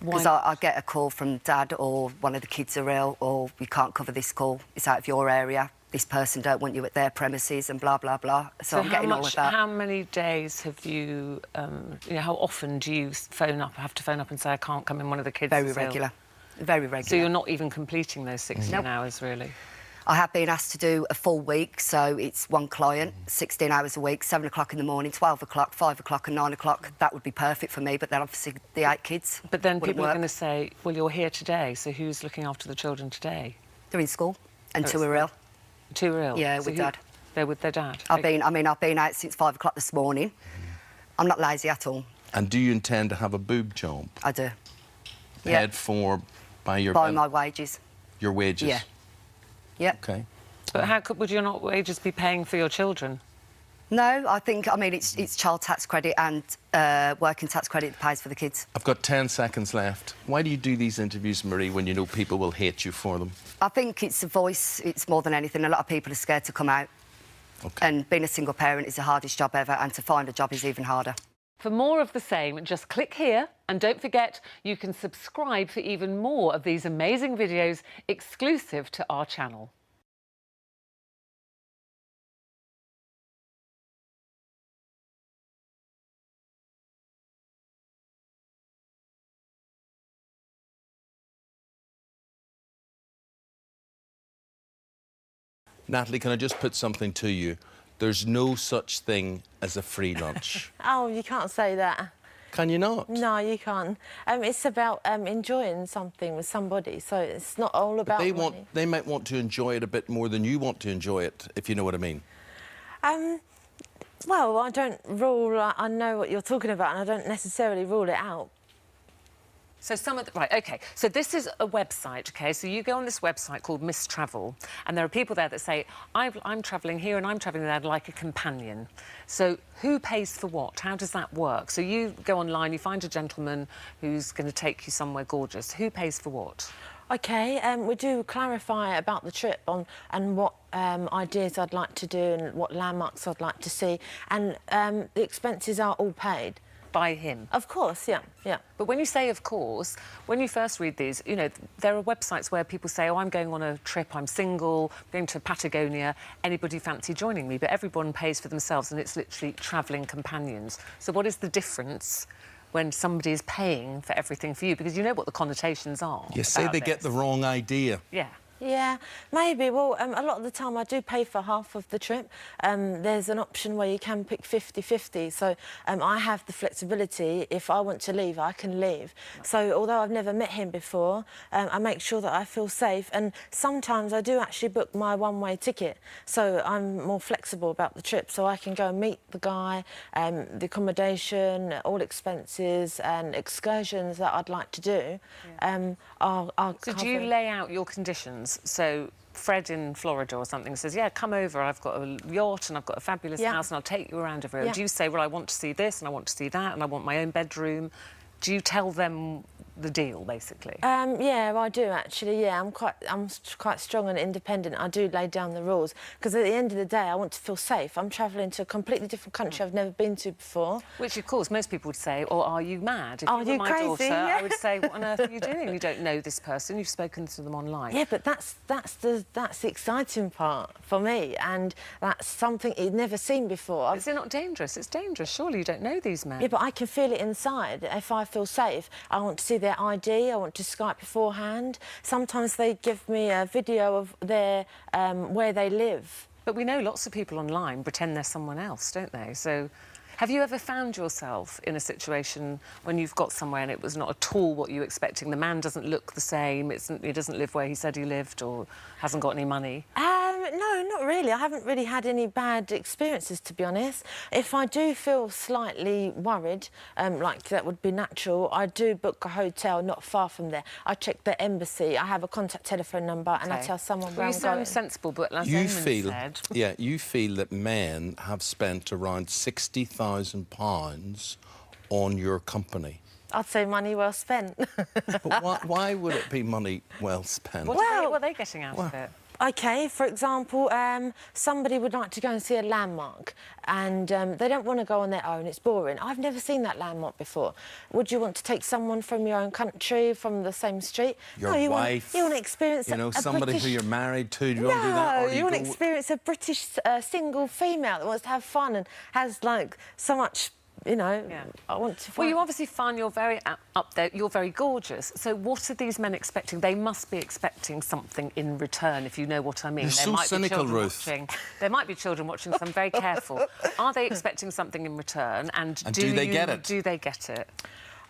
Because I get a call from Dad, or one of the kids are ill, or you can't cover this call, it's out of your area, this person don't want you at their premises, and blah, blah, blah. So I'm getting all of that. How many days have you, you know, how often do you have to phone up and say, I can't come in, one of the kids Very is ill? regular. Very regular. So you're not even completing those 16 hours, really? I have been asked to do a full week, so it's one client, 16 hours a week, 7 o'clock in the morning, 12 o'clock, 5 o'clock and 9 o'clock. That would be perfect for me, but then obviously the 8 kids. But then people are going to say, well, you're here today, so who's looking after the children today? They're in school, and 2 are ill. Too ill? Yeah, So with Dad. They're with their dad? I've been out since 5 o'clock this morning. I'm not lazy at all. And do you intend to have a boob job? I do. Paid for by your... By my wages. Your wages? Yeah. Yeah. OK. But how would your not wages be paying for your children? No, I mean, it's child tax credit and working tax credit that pays for the kids. I've got 10 seconds left. Why do you do these interviews, Marie, when you know people will hate you for them? I think it's a voice, it's more than anything. A lot of people are scared to come out. OK. And being a single parent is the hardest job ever, and to find a job is even harder. For more of the same, just click here, and don't forget you can subscribe for even more of these amazing videos exclusive to our channel. Natalie, can I just put something to you? There's no such thing as a free lunch. Oh, you can't say that. Can you not? No, you can't. It's about enjoying something with somebody, so it's not all about money. They might want to enjoy it a bit more than you want to enjoy it, if you know what I mean. Well, I don't rule... I know what you're talking about, and I don't necessarily rule it out. So right, OK. So this is a website, OK? So you go on this website called Miss Travel, and there are people there that say, I'm travelling here and I'm travelling there like a companion. So who pays for what? How does that work? So you go online, you find a gentleman who's going to take you somewhere gorgeous. Who pays for what? OK, we do clarify about the trip and what ideas I'd like to do and what landmarks I'd like to see, and the expenses are all paid. By him? Of course, yeah, yeah. But when you say of course, when you first read these, you know, there are websites where people say, oh, I'm going on a trip, I'm single, going to Patagonia, anybody fancy joining me? But everyone pays for themselves and it's literally travelling companions. So what is the difference when somebody is paying for everything for you? Because you know what the connotations are. You say they get the wrong idea. Yeah. Yeah, maybe. Well, a lot of the time I do pay for half of the trip. There's an option where you can pick 50-50, so I have the flexibility. If I want to leave, I can leave. So although I've never met him before, I make sure that I feel safe, and sometimes I do actually book my one-way ticket, so I'm more flexible about the trip, so I can go and meet the guy, the accommodation, all expenses and excursions that I'd like to do. I'll So do you lay out your conditions? So Fred in Florida or something says, yeah, come over, I've got a yacht and I've got a fabulous house and I'll take you around everywhere. Yeah. Do you say, well, I want to see this and I want to see that and I want my own bedroom? Do you tell them the deal, basically? Yeah, I do, actually, yeah. I'm quite strong and independent. I do lay down the rules, because at the end of the day, I want to feel safe. I'm travelling to a completely different country I've never been to before. Which, of course, most people would say, oh, are you mad? If are you were my crazy? daughter, Yeah. I would say, what on earth are you doing? You don't know this person, you've spoken to them online. Yeah, but that's the exciting part for me, and that's something you've never seen before. Is it not dangerous? It's dangerous. Surely you don't know these men. Yeah, but I can feel it inside. If I feel safe, I want to see their ID, I want to Skype beforehand. Sometimes they give me a video of their where they live. But we know lots of people online pretend they're someone else, don't they? So have you ever found yourself in a situation when you've got somewhere and it was not at all what you were expecting? The man doesn't look the same, he doesn't live where he said he lived, or hasn't got any money? No, not really. I haven't really had any bad experiences, to be honest. If I do feel slightly worried, like that would be natural, I do book a hotel not far from there. I check the embassy, I have a contact telephone number, and I tell someone where I'm going. You sound sensible, but as Eamon said... Yeah, you feel that men have spent around £60,000 on your company. I'd say money well spent. But why would it be money well spent? What are they getting out of it? OK, for example, somebody would like to go and see a landmark and they don't want to go on their own, it's boring. I've never seen that landmark before. Would you want to take someone from your own country, from the same street? Your wife? You want to experience you know, somebody who you're married to? Do you no, want to do that? Or you want to experience a British single female that wants to have fun and has, like, so much... You know, I want to... Well, you obviously find you're very up there, you're very gorgeous. So what are these men expecting? They must be expecting something in return, if you know what I mean. You're so cynical, Ruth. There might be children watching, so I'm very careful. Are they expecting something in return? And do they get it? Do they get it?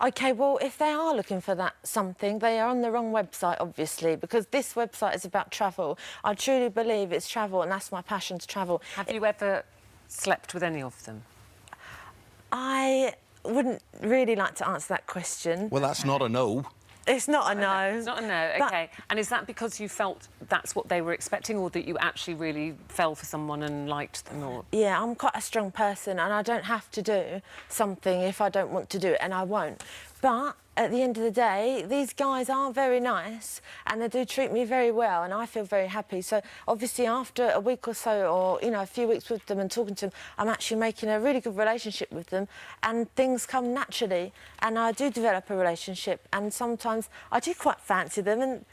OK, well, if they are looking for that something, they are on the wrong website, obviously, because this website is about travel. I truly believe it's travel, and that's my passion, to travel. Have you ever slept with any of them? I wouldn't really like to answer that question. Well, that's not a no. It's not a no. It's not a no, OK. And is that because you felt that's what they were expecting, or that you actually really fell for someone and liked them? Or... Yeah, I'm quite a strong person, and I don't have to do something if I don't want to do it, and I won't. But at the end of the day, these guys are very nice, and they do treat me very well, and I feel very happy. So obviously after a week or so, or, you know, a few weeks with them and talking to them, I'm actually making a really good relationship with them, and things come naturally, and I do develop a relationship, and sometimes I do quite fancy them, and,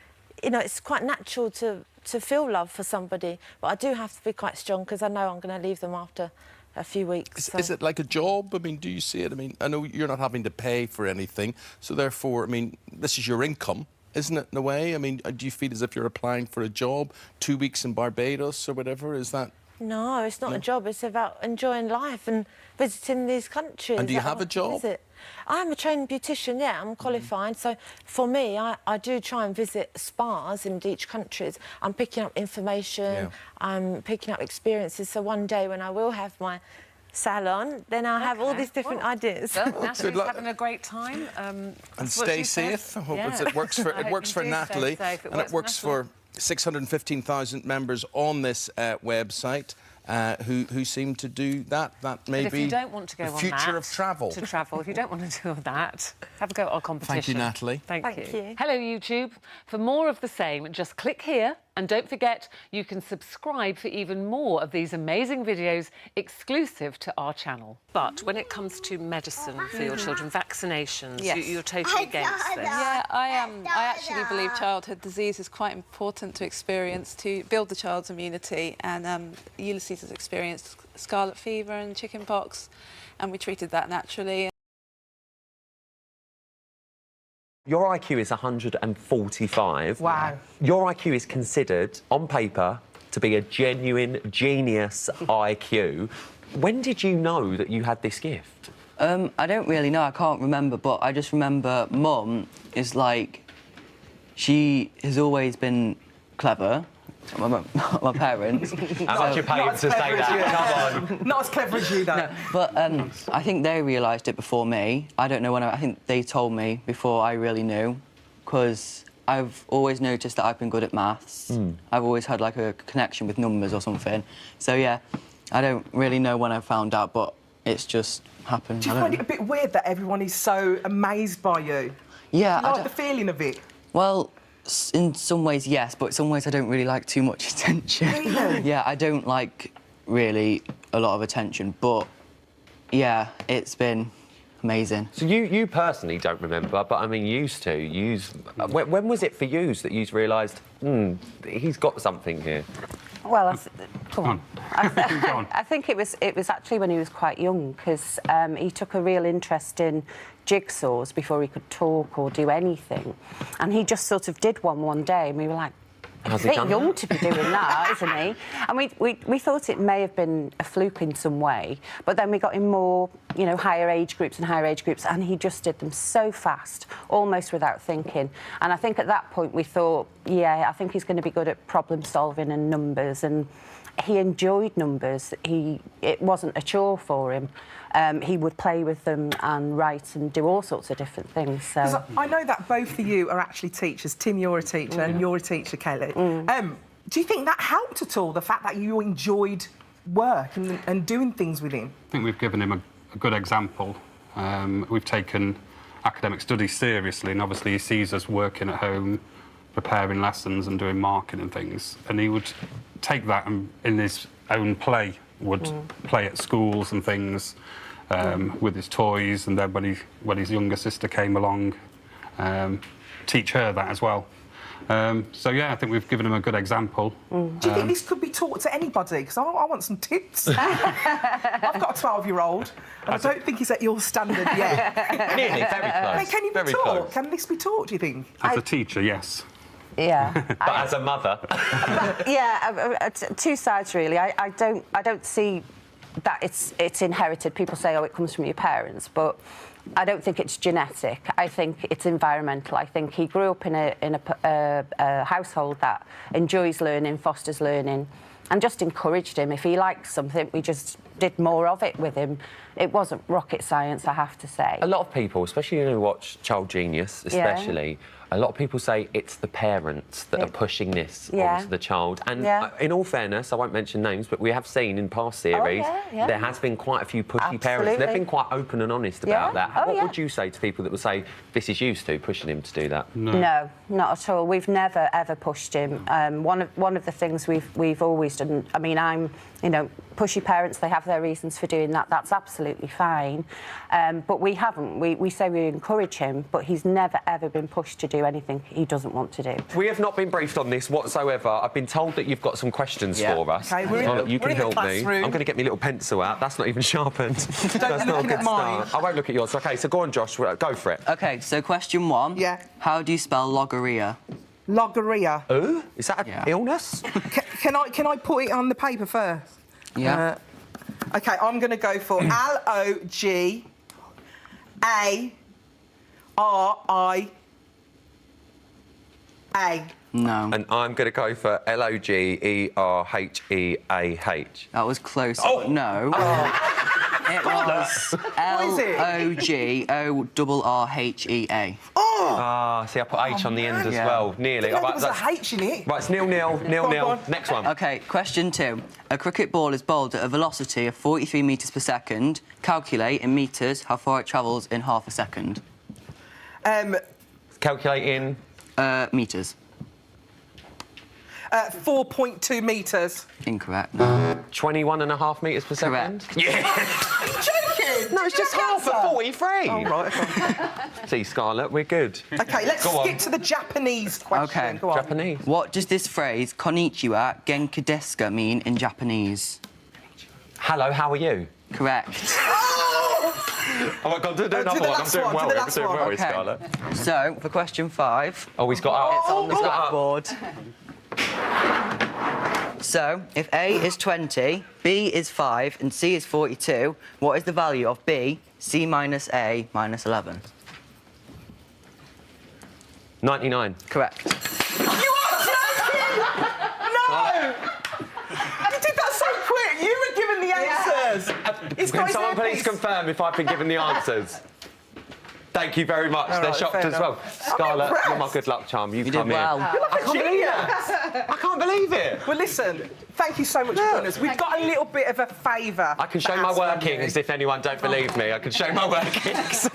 you know, it's quite natural to feel love for somebody, but I do have to be quite strong, because I know I'm going to leave them after a few weeks. Is it like a job? I mean, do you see it? I mean, I know you're not having to pay for anything, so therefore, I mean, this is your income, isn't it, in a way? I mean, do you feel as if you're applying for a job, 2 weeks in Barbados or whatever? Is that... No, it's not a job. It's about enjoying life and visiting these countries. And do you have a job? I'm a trained beautician, yeah, I'm qualified. So for me, I do try and visit spas in each country. I'm picking up information, I'm picking up experiences. So one day when I will have my salon, then I'll have all these different ideas. Well, Natalie's having a great time. And stay safe. I hope it works for Natalie, and it works for 615,000 members on this website who seem to do that. That may be if you don't want to go the on future that, of travel. To travel, if you don't want to do that, have a go at our competition. Thank you, Natalie. Thank you. Hello, YouTube. For more of the same, just click here. And don't forget, you can subscribe for even more of these amazing videos exclusive to our channel. But when it comes to medicine for your children, vaccinations, you're totally against this. Yeah, I am. I actually believe childhood disease is quite important to experience to build the child's immunity. And Ulysses has experienced scarlet fever and chicken pox, and we treated that naturally. Your IQ is 145. Wow. Your IQ is considered, on paper, to be a genuine genius IQ. When did you know that you had this gift? I don't really know. I can't remember, but I just remember Mum is like... She has always been clever. My parents. How much you pay him to say that? Come on. Not as clever as you, though. No, but I think they realised it before me. I don't know when. I think they told me before I really knew, because I've always noticed that I've been good at maths. I've always had like a connection with numbers or something. So yeah, I don't really know when I found out, but it's just happened. Do you find it a bit weird that everyone is so amazed by you? Yeah. Do you like the feeling of it? Well, in some ways, yes, but in some ways I don't really like too much attention. Really? Yeah, I don't like really a lot of attention, but yeah, it's been amazing. So you personally don't remember, but I mean, used to. When was it for you that you realised, he's got something here? Well, come on. I think it was actually when he was quite young, because he took a real interest in jigsaws before he could talk or do anything, and he just sort of did one day, and we were like, he's a bit young to be doing that, isn't he? And we thought it may have been a fluke in some way, but then we got him more, you know, higher age groups, and he just did them so fast, almost without thinking. And I think at that point we thought, yeah, I think he's going to be good at problem solving and numbers, and he enjoyed numbers. It wasn't a chore for him. He would play with them and write and do all sorts of different things. So I know that both of you are actually teachers. Tim, you're a teacher, and you're a teacher, Kelly. Do you think that helped at all, the fact that you enjoyed work and doing things with him? I think we've given him a good example. We've taken academic studies seriously, and obviously he sees us working at home, preparing lessons and doing marking and things, and he would take that and in his own play would play at schools and things with his toys, and then when his younger sister came along, teach her that as well. So yeah, I think we've given him a good example. Do you think this could be taught to anybody? Because I want some tips. I've got a 12-year-old, and I don't think he's at your standard yet. Nearly, very close. Can he be taught? Can this be taught, do you think? As a teacher, yes. Yeah. But as a mother? Two sides, really. I don't see that it's inherited. People say, oh, it comes from your parents, but I don't think it's genetic. I think it's environmental. I think he grew up in a household that enjoys learning, fosters learning, and just encouraged him. If he likes something, we just did more of it with him. It wasn't rocket science, I have to say. A lot of people, especially who watch Child Genius, especially, a lot of people say it's the parents that are pushing this onto the child. And in all fairness, I won't mention names, but we have seen in past series there has been quite a few pushy parents. They've been quite open and honest about that. What would you say to people that would say this is used to pushing him to do that? No, not at all. We've never ever pushed him. One of the things we've always done. I mean, pushy parents, they have their reasons for doing that. That's absolutely fine. But we haven't. We say we encourage him, but he's never ever been pushed to do anything he doesn't want to do. We have not been briefed on this whatsoever. I've been told that you've got some questions for us. Okay, You can help me. I'm going to get my little pencil out. That's not even sharpened. That's not a good start. I won't look at yours. OK, so go on, Josh. Go for it. OK, so question 1. Yeah. How do you spell logorrhea? Logorrhea. Oh, is that an illness? Can I put it on the paper first? Yeah. OK, I'm going to go for L-O-G-A-R-I-A. No. And I'm going to go for L-O-G-E-R-H-E-A-H. That was close, but no. It was L-O-G-O-R-R-H-E-A. See, I put H on the end as well. Nearly. There was a H in it. Right, it's 0-0. Next one. OK, question 2. A cricket ball is bowled at a velocity of 43 metres per second. Calculate in metres how far it travels in half a second. Calculate in... metres. 4.2 metres. Incorrect, no. 21.5 metres per second? Correct. Yeah! Are you joking? No, it's just half at 43. Oh, right. See, Scarlett, we're good. OK, let's skip to the Japanese question. OK. Go on. Japanese. What does this phrase, konnichiwa genki desu ka, mean in Japanese? Hello, how are you? Correct. Oh, my God, do another one. I'm doing well. I'm doing well, Scarlett. So, for question 5... Oh, he's got up. It's on the blackboard. So, if A is 20, B is 5, and C is 42, what is the value of B, C minus A minus 11? 99. Correct. You are joking! No! You did that so quick. You were given the answers. Can someone please confirm if I've been given the answers? Thank you very much. They're shocked as well. Scarlett, you're my good luck charm. You did come well. here. You're like a genius. I can't believe it. Well, listen, thank you so much for joining us. We've got a little bit of a favour. I can show my workings if anyone don't believe me. I can show my workings.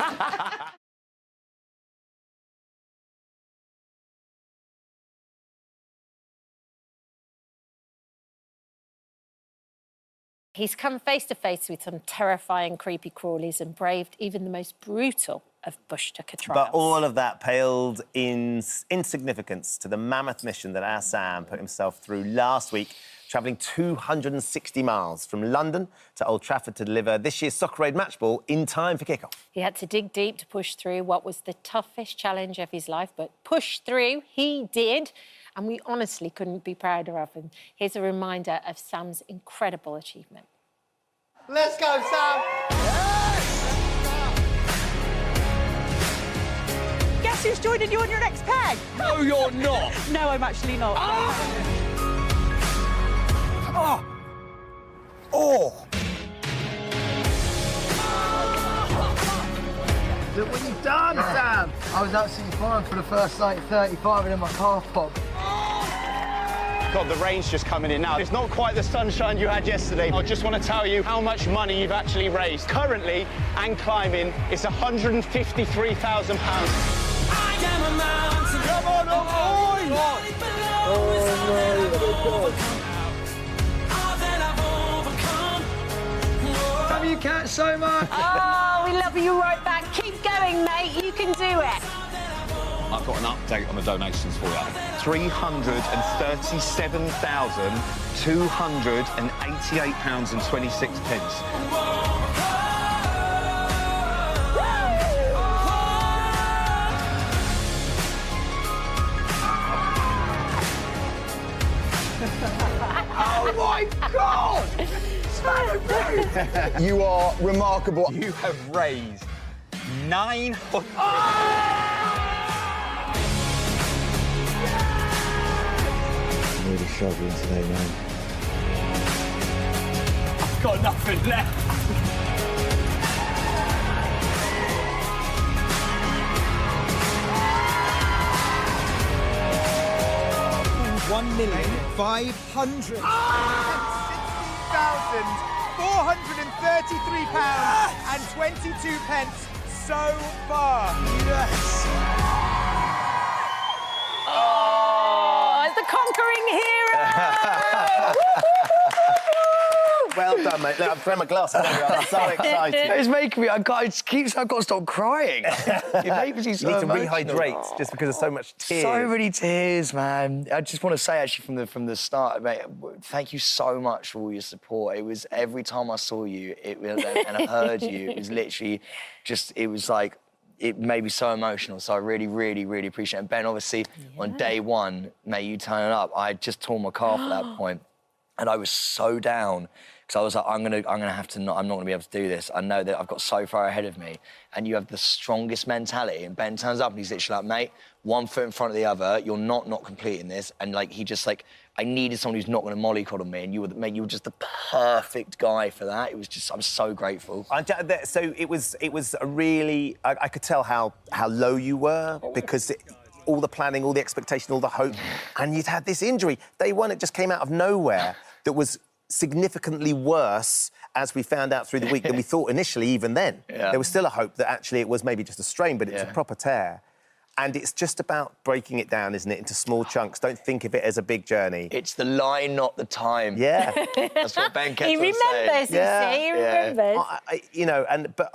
He's come face to face with some terrifying creepy crawlies and braved even the most brutal of bush tucker trials. But all of that paled in insignificance to the mammoth mission that our Sam put himself through last week, travelling 260 miles from London to Old Trafford to deliver this year's Soccer Aid match ball in time for kick-off. He had to dig deep to push through what was the toughest challenge of his life, but push through he did, and we honestly couldn't be prouder of him. Here's a reminder of Sam's incredible achievement. Let's go, Sam! Guess who's joining you on your next peg? No, you're not. No, I'm actually not. Look what you've done, Sam! I was absolutely fine for the first, 35, and then my car popped. God, the rain's just coming in now. It's not quite the sunshine you had yesterday. I just want to tell you how much money you've actually raised. Currently, and climbing, it's £153,000. Come on, boys! Love you, Cat, so much. Oh, we love you right back. Keep going, mate. You can do it. I've got an update on the donations for you. £337,288.26. Oh, my God! You are remarkable. You have raised 900. I'm really struggling today, man. I've got nothing left. £1,560,433 so far. Yes. Oh, the conquering hero! Well done, mate. Look, I'm throwing my glass. I'm so excited. It's making me. I've got to stop crying. It makes me so You need to emotional. rehydrate just because of so much tears. So many tears, man. I just want to say, actually, from the start, mate, thank you so much for all your support. It was every time I saw you, and I heard you, it was literally just. It was like. It made me so emotional, so I really, really, really appreciate it. And Ben, obviously, on day one, mate, you turning up, I had just torn my calf at that point, and I was so down. Because I was like, I'm not gonna be able to do this. I know that I've got so far ahead of me. And you have the strongest mentality. And Ben turns up and he's literally like, mate, one foot in front of the other. You're not completing this. And like, he just like, I needed someone who's not gonna mollycoddle me. And you were just the perfect guy for that. It was just, I'm so grateful. So it was a really, I could tell how low you were because all the planning, all the expectation, all the hope, and you'd had this injury. Day one, it just came out of nowhere that was significantly worse, as we found out through the week, than we thought initially, even then. Yeah. There was still a hope that actually it was maybe just a strain, but it's a proper tear. And it's just about breaking it down, isn't it, into small chunks. Don't think of it as a big journey. It's the line, not the time. Yeah. That's what Ben kept He remembers, you see, he remembers. But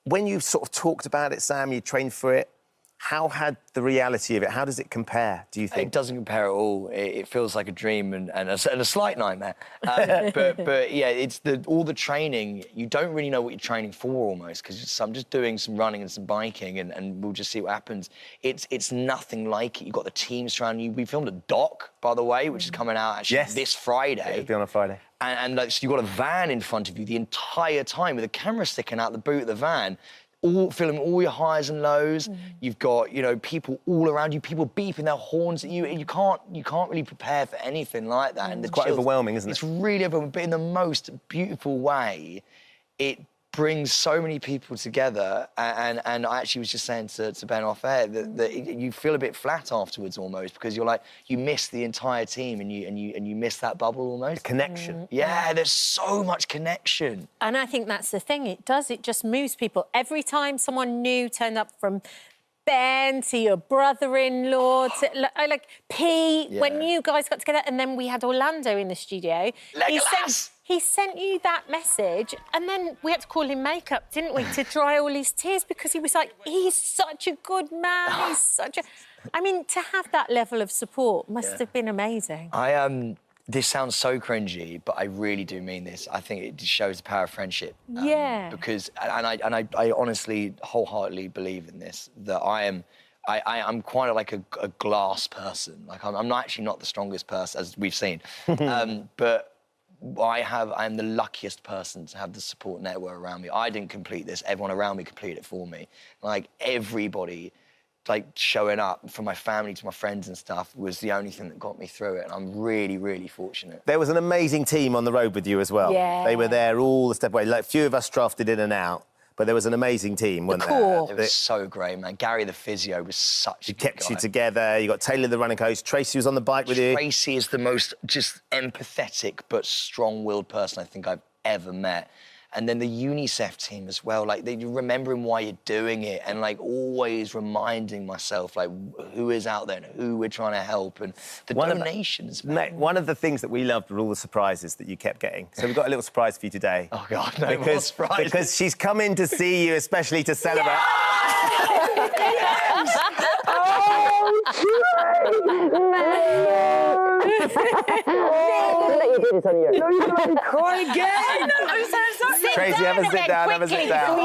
when you sort of talked about it, Sam, you trained for it, how had the reality of it, how does it compare, do you think? It doesn't compare at all. It feels like a dream and a slight nightmare. But yeah, it's all the training, you don't really know what you're training for almost, because I'm just doing some running and some biking and we'll just see what happens. It's nothing like it. You've got the team surrounding you. We filmed a doc, by the way, which is coming out actually this Friday. It'll be on a Friday. And like, so you've got a van in front of you the entire time with a camera sticking out the boot of the van, filming all your highs and lows. You've got, people all around you, people beeping their horns at you. You can't really prepare for anything like that. And it's quite overwhelming, isn't it? It's really overwhelming, but in the most beautiful way. It brings so many people together, and I actually was just saying to Ben off air that you feel a bit flat afterwards almost, because you're like, you miss the entire team and you miss that bubble almost. The connection. Yeah, there's so much connection. And I think that's the thing, it just moves people. Every time someone new turned up, from Ben to your brother-in-law to like Pete, when you guys got together, and then we had Orlando in the studio. He sent you that message, and then we had to call him makeup, didn't we, to dry all his tears, because he was like, he's such a good man, he's such a... I mean, to have that level of support must have been amazing. This sounds so cringy, but I really do mean this. I think it shows the power of friendship. Because, I honestly, wholeheartedly believe in this, that I'm quite like a glass person. Like, I'm actually not the strongest person, as we've seen. But I'm the luckiest person to have the support network around me. I didn't complete this. Everyone around me completed it for me. Like, everybody, like, showing up, from my family to my friends and stuff, was the only thing that got me through it, and I'm really, really fortunate. There was an amazing team on the road with you as well. Yeah. They were there all the step away. Like, a few of us drafted in and out, but there was an amazing team, wasn't there? It was so great, man. Gary, the physio, was such a good guy. He kept you together. You got Taylor, the running coach. Tracy was on the bike with you. Tracy is the most just empathetic but strong-willed person I think I've ever met. And then the UNICEF team as well, like, they remembering why you're doing it, and like always reminding myself like who is out there and who we're trying to help, and the donations. One of the things that we loved were all the surprises that you kept getting. So we've got a little surprise for you today. Oh God, no more surprises. Because she's come in to see you, especially to celebrate. Yes! You did it on your own. No, you're going to cry again. I'm so sorry. Tracy, have a sit down, have a sit down.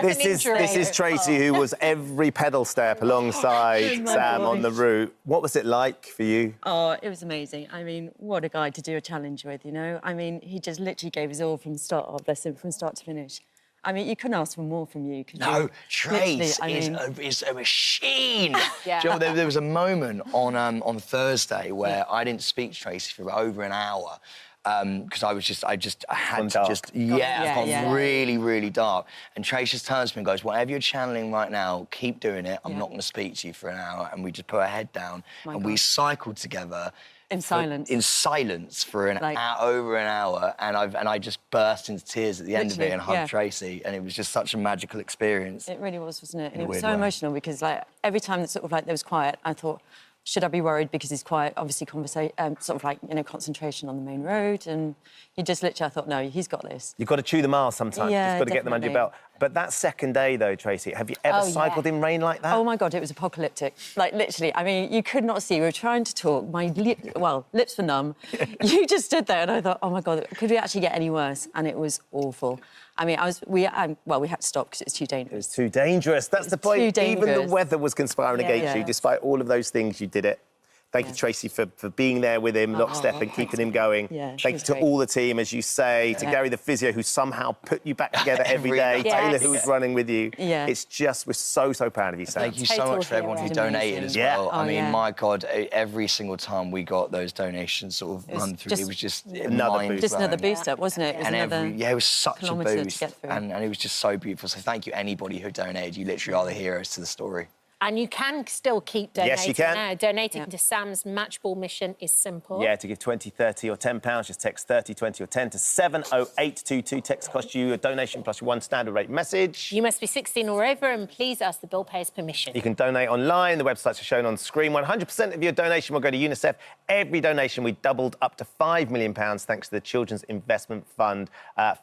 This is Tracy, who was every pedal step alongside Sam on the route. What was it like for you? Oh, it was amazing. I mean, what a guy to do a challenge with, you know? I mean, he just literally gave his all from start to finish. I mean, you couldn't ask for more from you, could you? No, Trace Literally, is a machine. Yeah. Do you know, there was a moment on Thursday where I didn't speak to Tracy for over an hour because I had to just, I've gone really, really dark. And Trace just turns to me and goes, whatever you're channeling right now, keep doing it. I'm not going to speak to you for an hour. And we just put our head down we cycled together. In silence. In silence for over an hour, and I just burst into tears at the end of it and hugged Tracy, and it was just such a magical experience. It really was, wasn't it? And it was so emotional because, like, every time that sort of like there was quiet, I thought, should I be worried because he's quiet? Obviously, sort of like, you know, concentration on the main road, and you just literally, I thought, no, he's got this. You've got to chew the miles sometimes. Yeah, You've got to get them under your belt. But that second day, though, Tracy, have you ever cycled in rain like that? Oh, my God, it was apocalyptic. Like, literally, I mean, you could not see. We were trying to talk. My lips were numb. You just stood there, and I thought, oh, my God, could we actually get any worse? And it was awful. I mean, we had to stop because it was too dangerous. It was too dangerous. That's the point. Even the weather was conspiring against you. Despite all of those things, you did it. Thank you, Tracy, for being there with him, lockstep, and keeping him going. Thank you to all the team, as you say, to Gary, the physio, who somehow put you back together every day, Taylor, who was running with you. It's just, we're so proud of you, Sam. Thank you so much for everyone who donated as well. I mean, my God, every single time we got those donations sort of run through, it was just another boost. Just another boost up, wasn't it? It was such a boost. And it was just so beautiful. So thank you, anybody who donated. You literally are the heroes to the story. And you can still keep donating. Yes, you can. Now. Donating to Sam's Matchball mission is simple. Yeah, to give 20, 30 or £10, just text 30, 20 or 10 to 70822. Text costs you a donation plus your one standard rate message. You must be 16 or over and please ask the bill payer's permission. You can donate online. The websites are shown on screen. 100% of your donation will go to UNICEF. Every donation, we doubled up to £5 million thanks to the Children's Investment Fund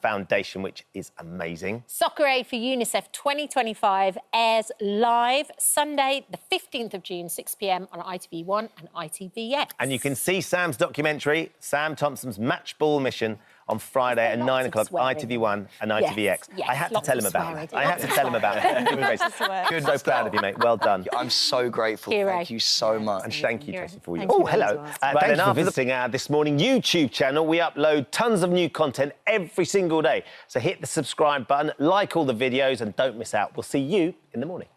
Foundation, which is amazing. Soccer Aid for UNICEF 2025 airs live Sunday, the 15th of June, 6 p.m. on ITV1 and ITVX. And you can see Sam's documentary, Sam Thompson's Matchball Mission, on Friday at 9 o'clock, ITV1 and ITVX. Yes, I had to tell him about it. I had to tell him about it. Good, so proud of you, mate. Well done. I'm so grateful. Thank you so much. And thank you, Tracy, for you. Oh, hello. Thank you for visiting our This Morning YouTube channel. We upload tons of new content every single day. So hit the subscribe button, like all the videos, and don't miss out. We'll see you in the morning.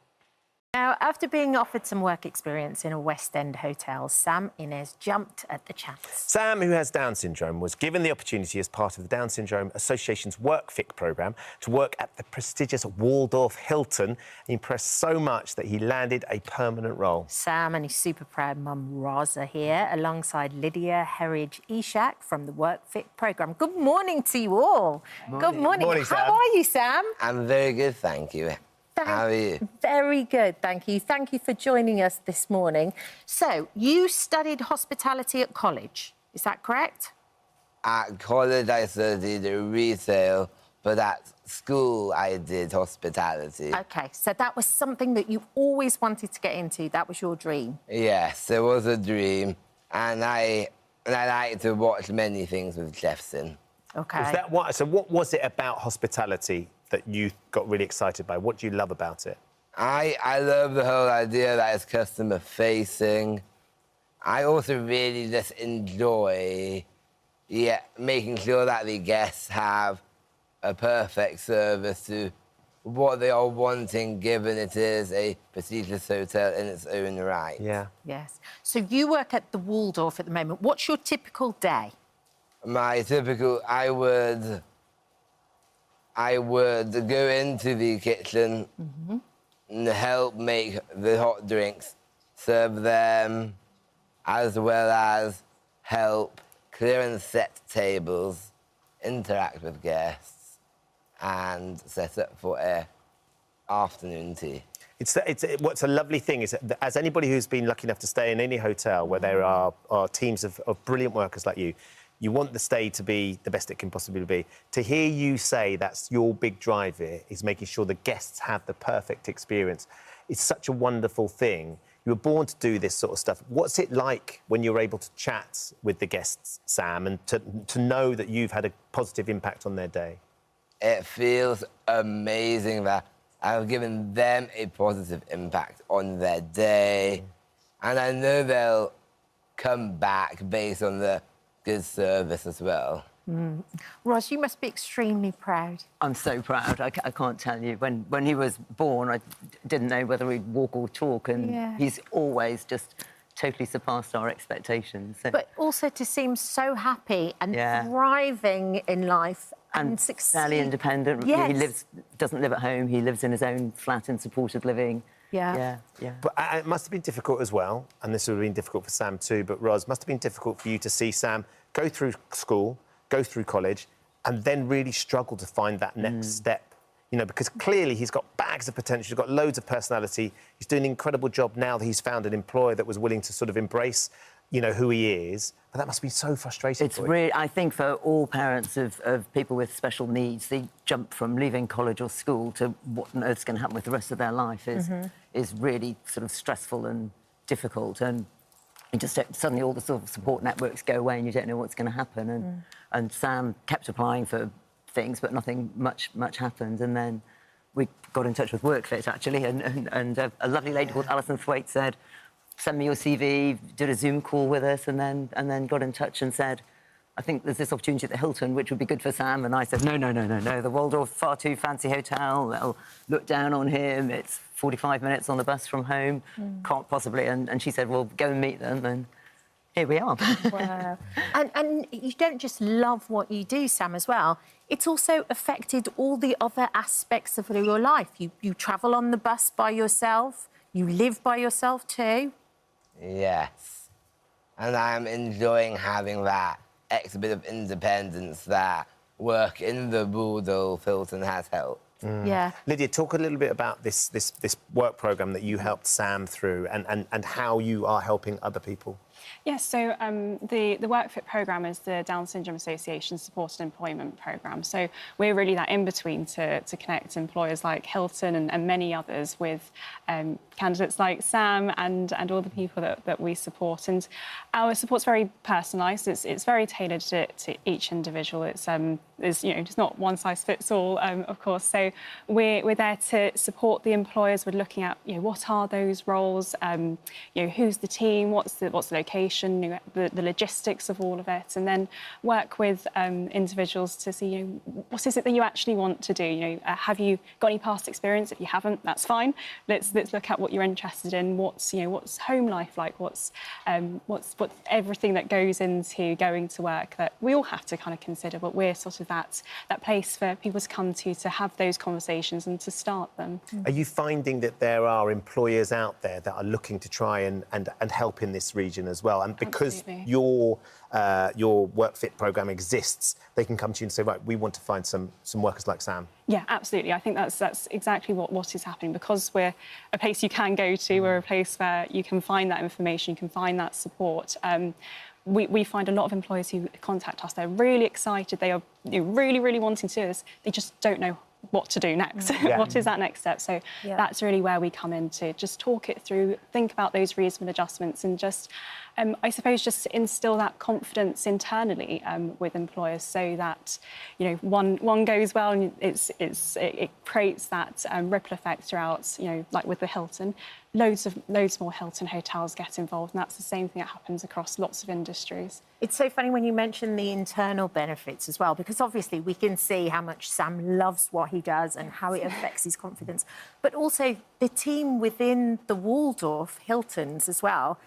Now, after being offered some work experience in a West End hotel, Sam Inez jumped at the chance. Sam, who has Down syndrome, was given the opportunity as part of the Down Syndrome Association's WorkFit programme to work at the prestigious Waldorf Hilton. He impressed so much that he landed a permanent role. Sam and his super proud mum, Roz, are here alongside Lydia Herridge-Ishak from the WorkFit programme. Good morning to you all. Good morning. Morning, Sam. How are you, Sam? I'm very good, thank you. How are you? Very good, thank you. Thank you for joining us this morning. So, you studied hospitality at college, is that correct? At college, I studied retail, but at school, I did hospitality. OK, so that was something that you always wanted to get into. That was your dream? Yes, it was a dream. And I like to watch many things with Jeffson. OK. So what was it about hospitality that you got really excited by? What do you love about it? I love the whole idea that it's customer-facing. I also really just enjoy making sure that the guests have a perfect service to what they are wanting, given it is a prestigious hotel in its own right. Yeah. Yes. So you work at the Waldorf at the moment. What's your typical day? My typical... I would go into the kitchen and help make the hot drinks, serve them, as well as help clear and set tables, interact with guests, and set up for an afternoon tea. What's a lovely thing is that as anybody who's been lucky enough to stay in any hotel where there are teams of brilliant workers like you want the stay to be the best it can possibly be. To hear you say that's your big drive here, is making sure the guests have the perfect experience. It's such a wonderful thing. You were born to do this sort of stuff. What's it like when you're able to chat with the guests, Sam, and to know that you've had a positive impact on their day? It feels amazing that I've given them a positive impact on their day. And I know they'll come back based on the good service as well. Ros, you must be extremely proud. I'm so proud. I can't tell you. When he was born, I didn't know whether he'd walk or talk, and he's always just totally surpassed our expectations. So. But also to seem so happy and thriving in life and fairly independent. Yes. He doesn't live at home. He lives in his own flat in supported living. Yeah. But it must have been difficult as well, and this would have been difficult for Sam too, but Ros, must have been difficult for you to see Sam go through school, go through college, and then really struggle to find that next step. You know, because clearly he's got bags of potential, he's got loads of personality, he's doing an incredible job now that he's found an employer that was willing to sort of embrace, you know, who he is. But that must be so frustrating It's for you. really, I think, for all parents of people with special needs, they jump from leaving college or school to what on earth's going to happen with the rest of their life is really sort of stressful and difficult. And you just suddenly all the sort of support networks go away and you don't know what's going to happen. And Sam kept applying for things, but nothing much happened. And then we got in touch with WorkFit, actually, and a lovely lady called Alison Thwaite said, send me your CV, did a Zoom call with us, and then got in touch and said, I think there's this opportunity at the Hilton, which would be good for Sam. And I said, no, the Waldorf, far too fancy hotel. They'll look down on him. It's 45 minutes on the bus from home. Can't possibly. And she said, well, go and meet them. And here we are. Wow. And you don't just love what you do, Sam, as well. It's also affected all the other aspects of your life. You travel on the bus by yourself. You live by yourself too. Yes. And I'm enjoying having that extra bit of independence that work in the Waldorf Hilton has helped. Yeah. Lydia, talk a little bit about this work programme that you helped Sam through and how you are helping other people. Yes, so the WorkFit programme is the Down Syndrome Association Supported Employment Programme. So we're really that in-between to connect employers like Hilton and many others with candidates like Sam and all the people that we support. And our support's very personalised. It's very tailored to each individual. It's not one size fits all, of course. So we're there to support the employers. We're looking at what are those roles, who's the team, what's the location, the logistics of all of it, and then work with individuals to see what is it that you actually want to do. Have you got any past experience? If you haven't, that's fine. Let's look at what you're interested in. What's home life like? What's everything that goes into going to work that we all have to kind of consider. But we're sort of that place for people to come to have those conversations and to start them. Are you finding that there are employers out there that are looking to try and help in this region as well? And because your WorkFit programme exists, they can come to you and say, right, we want to find some workers like Sam. Yeah, absolutely. I think that's exactly what is happening. Because we're a place you can go to, we're a place where you can find that information, you can find that support. We find a lot of employers who contact us, they're really excited, they are really, really wanting to do this, they just don't know what to do next. What is that next step? So that's really where we come in to just talk it through, think about those reasonable adjustments and just, I suppose, just instill that confidence internally with employers so that, one goes well and it creates that ripple effect throughout, like with the Hilton. Loads more Hilton hotels get involved, and that's the same thing that happens across lots of industries. It's so funny when you mention the internal benefits as well, because obviously we can see how much Sam loves what he does and how it affects his confidence. But also the team within the Waldorf Hiltons as well,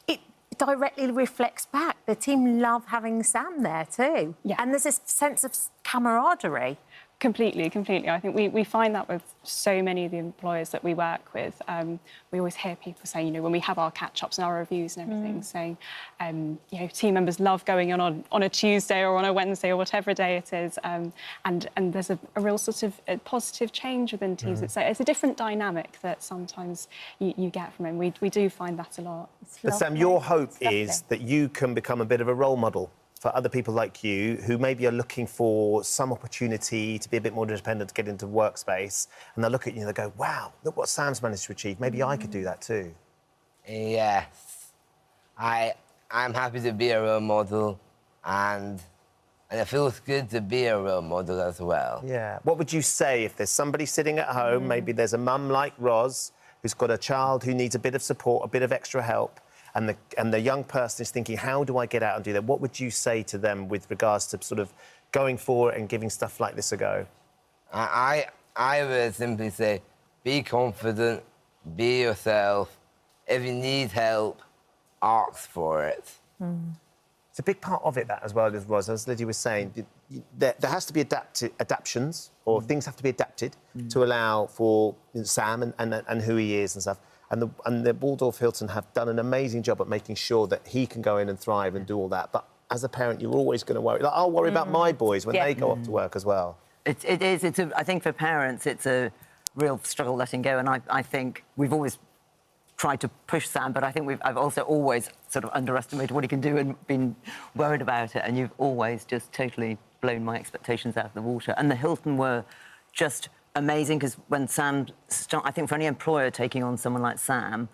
it directly reflects back. The team love having Sam there too. Yeah. And there's this sense of camaraderie. Completely. I think we find that with so many of the employers that we work with. We always hear people saying, when we have our catch-ups and our reviews and everything, saying, team members love going on a Tuesday or on a Wednesday or whatever day it is, and there's a real sort of a positive change within teams. It's a different dynamic that sometimes you get from it. We do find that a lot. But Sam, your hope is that you can become a bit of a role model for other people like you who maybe are looking for some opportunity to be a bit more independent, to get into workspace, and they'll look at you and they'll go, wow, look what Sam's managed to achieve. Maybe I could do that too. Yes. I'm happy to be a role model, and it feels good to be a role model as well. Yeah. What would you say if there's somebody sitting at home, maybe there's a mum like Ros, who's got a child who needs a bit of support, a bit of extra help, and the young person is thinking, how do I get out and do that? What would you say to them with regards to sort of going forward and giving stuff like this a go? I would simply say, be confident, be yourself. If you need help, ask for it. It's a big part of it, that, as well, as Lydia was saying. There has to be adaptions, or things have to be adapted to allow for Sam and who he is and stuff. And the Waldorf Hilton have done an amazing job at making sure that he can go in and thrive and do all that. But as a parent, you're always going to worry. Like, I'll worry about my boys when they go off to work as well. It is. I think for parents, it's a real struggle letting go. And I think we've always tried to push Sam, but I think I've also always sort of underestimated what he can do and been worried about it. And you've always just totally blown my expectations out of the water. And the Hilton were just amazing, because when Sam I think for any employer taking on someone like Sam,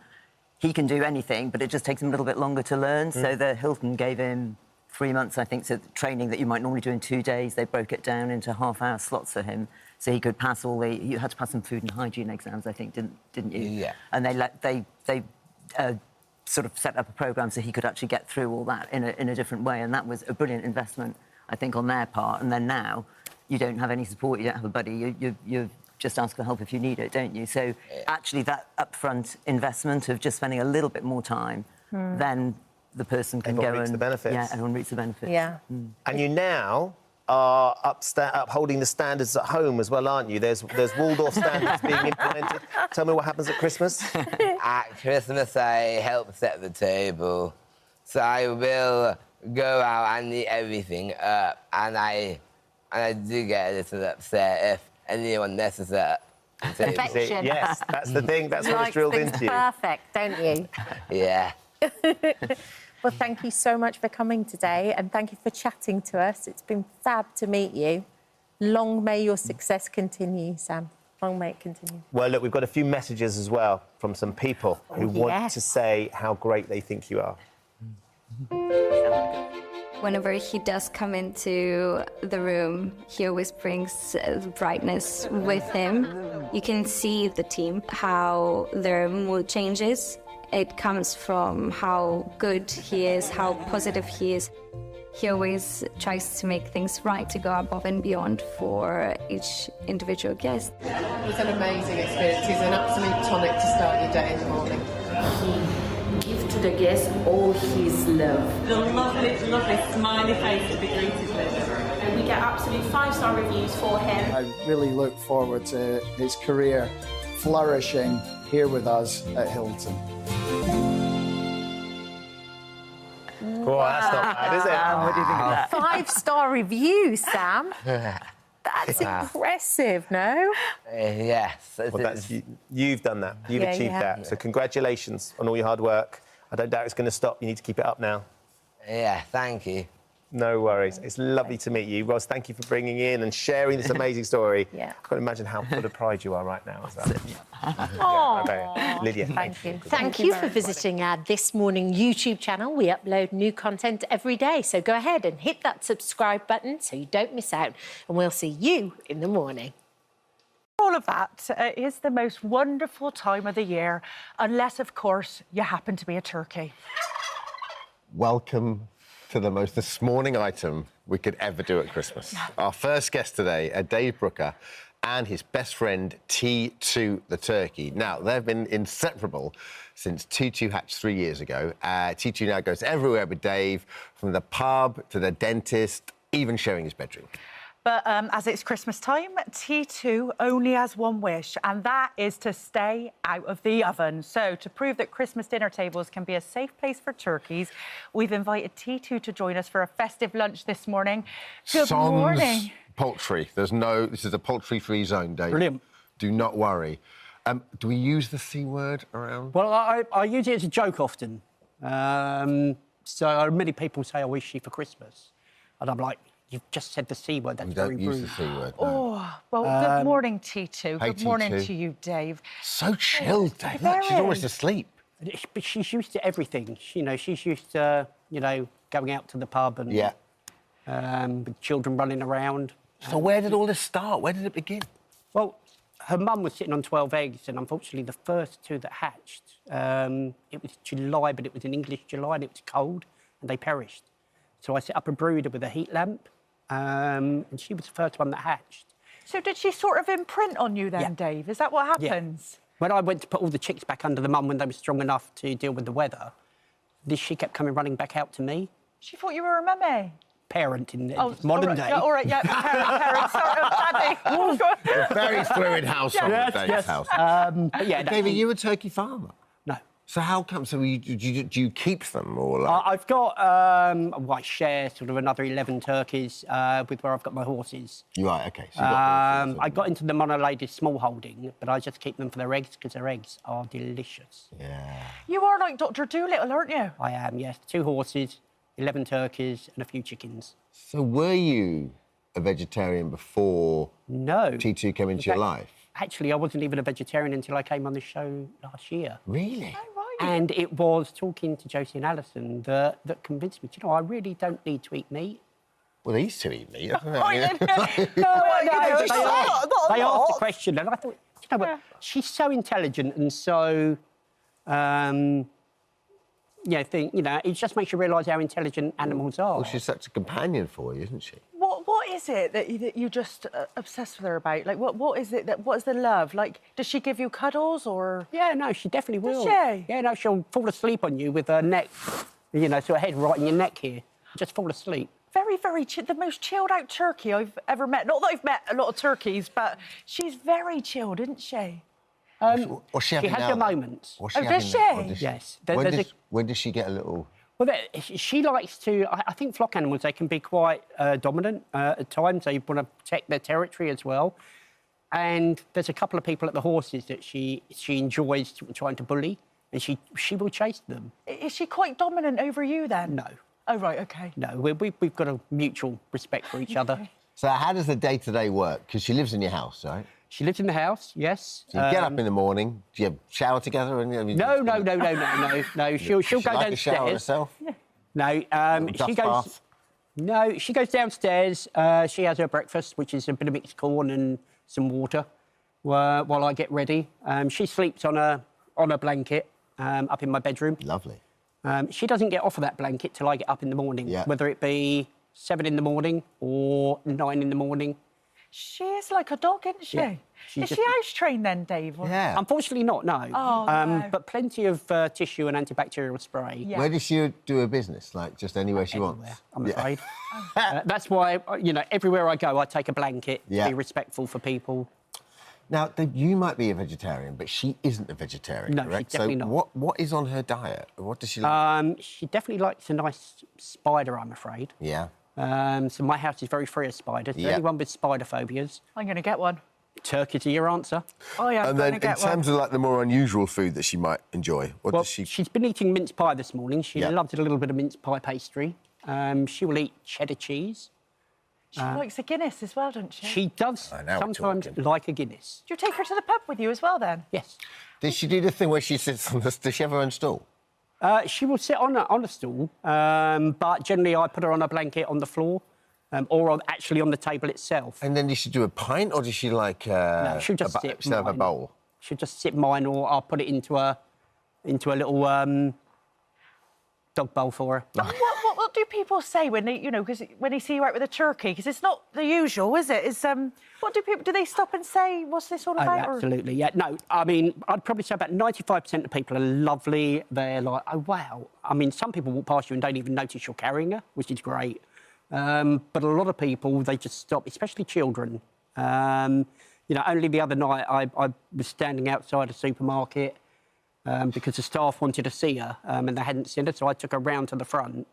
he can do anything, but it just takes him a little bit longer to learn. So the Hilton gave him 3 months, I think, so training that you might normally do in 2 days. They broke it down into half-hour slots for him, so he could pass all the... You had to pass some food and hygiene exams, I think, didn't you? Yeah. And they sort of set up a programme so he could actually get through all that in a different way, and that was a brilliant investment, I think, on their part. And then now, you don't have any support, you don't have a buddy, you just ask for help if you need it, don't you? So actually that upfront investment of just spending a little bit more time, then the person can everyone go reaps and... the benefits. Yeah, everyone reaps the benefits. Yeah. And you now are upholding the standards at home as well, aren't you? There's Waldorf standards being implemented. Tell me what happens at Christmas. At Christmas, I help set the table. So I will go out and eat everything up, and I do get a little upset if anyone messes up. Perfection. Yes, that's the thing. That's what it's drilled into you. Perfect, don't you? Yeah. Well, thank you so much for coming today, and thank you for chatting to us. It's been fab to meet you. Long may your success continue, Sam. Long may it continue. Well, look, we've got a few messages as well from some people who want to say how great they think you are. Whenever he does come into the room, he always brings brightness with him. You can see the team, how their mood changes. It comes from how good he is, how positive he is. He always tries to make things right, to go above and beyond for each individual guest. It was an amazing experience. He's an absolute tonic to start your day in the morning. He gives to the guests all his love. The lovely, lovely smiley face to be greeted with. And we get absolute 5-star reviews for him. I really look forward to his career flourishing here with us at Hilton. Well, that's not bad, is it? What do you think of that? 5-star review, Sam. That's impressive, no? Yes. Well, you've done that. You've achieved that. So congratulations on all your hard work. I don't doubt it's going to stop. You need to keep it up now. Yeah, thank you. No worries. It's lovely to meet you. Roz, thank you for bringing in and sharing this amazing story. Yeah. I can't imagine how full of pride you are right now as well. Aww. Lydia, thank you. Thank you for visiting our This Morning YouTube channel. We upload new content every day, so go ahead and hit that subscribe button so you don't miss out, and we'll see you in the morning. All of that is the most wonderful time of the year, unless, of course, you happen to be a turkey. Welcome to the most this morning item we could ever do at Christmas. Our first guest today are Dave Brooker and his best friend T2 the turkey. Now, they've been inseparable since T2 hatched 3 years ago. T2 now goes everywhere with Dave, from the pub to the dentist, even sharing his bedroom. But as it's Christmas time, T2 only has one wish, and that is to stay out of the oven. So, to prove that Christmas dinner tables can be a safe place for turkeys, we've invited T2 to join us for a festive lunch this morning. Good morning. Poultry. This is a poultry-free zone, Dave. Brilliant. Do not worry. Do we use the C word around? Well, I use it as a joke often. So many people say, I wish you for Christmas. And I'm like, you've just said the C word, that's very rude. We don't use the C word, no. Oh, well, good morning, T2. Hey, good morning T2. to you, Dave. So chilled, Dave. Look, she's Very. almost asleep. But she's used to everything. She's used to, going out to the pub and with children running around. So where did all this start? Where did it begin? Well, her mum was sitting on 12 eggs, and unfortunately the first 2 that hatched, it was July, but it was an English July, and it was cold, and they perished. So I set up a brooder with a heat lamp, and she was the first one that hatched. So did she sort of imprint on you then, Yeah. Dave? Is that what happens? Yeah. When I went to put all the chicks back under the mum when they were strong enough to deal with the weather, she kept coming running back out to me. She thought you were a mummy. Parent in modern day. Yeah, all right, yeah, parent, sorry, daddy. A very fluid household at Dave's house. But yeah, Dave, are you a turkey farmer? No. So how come? So do you keep them or? Like... I've got I share sort of another 11 turkeys with where I've got my horses. Right. Okay. So you've got horses, I got into them on a lady's small holding, but I just keep them for their eggs because their eggs are delicious. Yeah. You are like Dr. Dolittle, aren't you? I am. Yes. 2 horses, 11 turkeys, and a few chickens. So were you a vegetarian before? No. T2 came into your life. Actually, I wasn't even a vegetarian until I came on the show last year. Really? And it was talking to Josie and Alison that convinced me, I really don't need to eat meat. Well, they used to eat meat. They asked the question, and I thought, what? She's so intelligent and so, it just makes you realise how intelligent animals are. Well, she's such a companion for you, isn't she? What is it that you just obsessed with her about? Like, what is it what is the love? Like, does she give you cuddles or? Yeah, no, she definitely will. Does she? Yeah, no, she'll fall asleep on you with her neck, so her head right in your neck here. Just fall asleep. Very, very the most chilled out turkey I've ever met. Not that I've met a lot of turkeys, but she's very chilled, isn't she? What's she has her moments. Does she? Yes. When does she get a little? Well, she likes to. I think flock animals, they can be quite dominant at times. They want to protect their territory as well. And there's a couple of people at the horses that she enjoys trying to bully, and she will chase them. Is she quite dominant over you then? No. Oh right, okay. No, we've got a mutual respect for each other. So how does the day-to-day work? Because she lives in your house, right? She lives in the house, yes. So you get up in the morning. Do you shower together? And, No. She'll go like downstairs. A shower herself? No. She goes. Bath? No, she goes downstairs. She has her breakfast, which is a bit of mixed corn and some water, while I get ready. She sleeps on a blanket up in my bedroom. Lovely. She doesn't get off of that blanket till I get up in the morning, whether it be 7 in the morning or 9 in the morning. She is like a dog, isn't she? Yeah, is she house trained then, Dave? Or... Yeah. Unfortunately not, no. Oh, no. But plenty of tissue and antibacterial spray. Yeah. Where does she do her business? Like, just anywhere she wants? I'm afraid. That's why, everywhere I go, I take a blanket to be respectful for people. Now, you might be a vegetarian, but she isn't a vegetarian, no, correct? She's definitely not. What is on her diet? What does she like? She definitely likes a nice spider, I'm afraid. Yeah. So my house is very free of spiders. Yeah. Anyone with spider phobias. I'm going to get one. Turkeys are your answer. Oh, yeah, and then in terms of like the more unusual food that she might enjoy, what does she... She's been eating mince pie this morning. She loves a little bit of mince pie pastry. She will eat cheddar cheese. She likes a Guinness as well, doesn't she? She does sometimes like a Guinness. Do you take her to the pub with you as well, then? Yes. Does she do the thing where she sits on the... Does she have her own stool? She will sit on a stool, but generally I put her on a blanket on the floor or actually on the table itself. And then does she do a pint or does she like... no, she'll just sit she'll have a bowl? She'll just sit mine or I'll put it into a little dog bowl for her. What do people say when they, because when they see you out with a turkey? Because it's not the usual, is it? What do people... Do they stop and say, what's this all about? Absolutely, yeah. No, I mean, I'd probably say about 95% of people are lovely. They're like, oh, wow. I mean, some people walk past you and don't even notice you're carrying her, which is great. But a lot of people, they just stop, especially children. Only the other night I was standing outside a supermarket because the staff wanted to see her and they hadn't seen her, so I took her round to the front.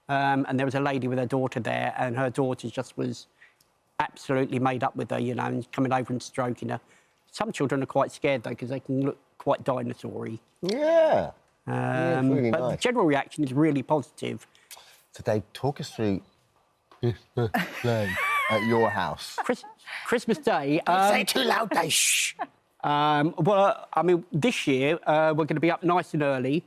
And there was a lady with her daughter there, and her daughter just was absolutely made up with her, and coming over and stroking her. Some children are quite scared, though, because they can look quite dinosaur-y. Yeah. Really but nice. The general reaction is really positive. So, Dave, talk us through at your house. Christmas Day... Don't say too loud, Dave. Shh. Well, I mean, this year, we're going to be up nice and early.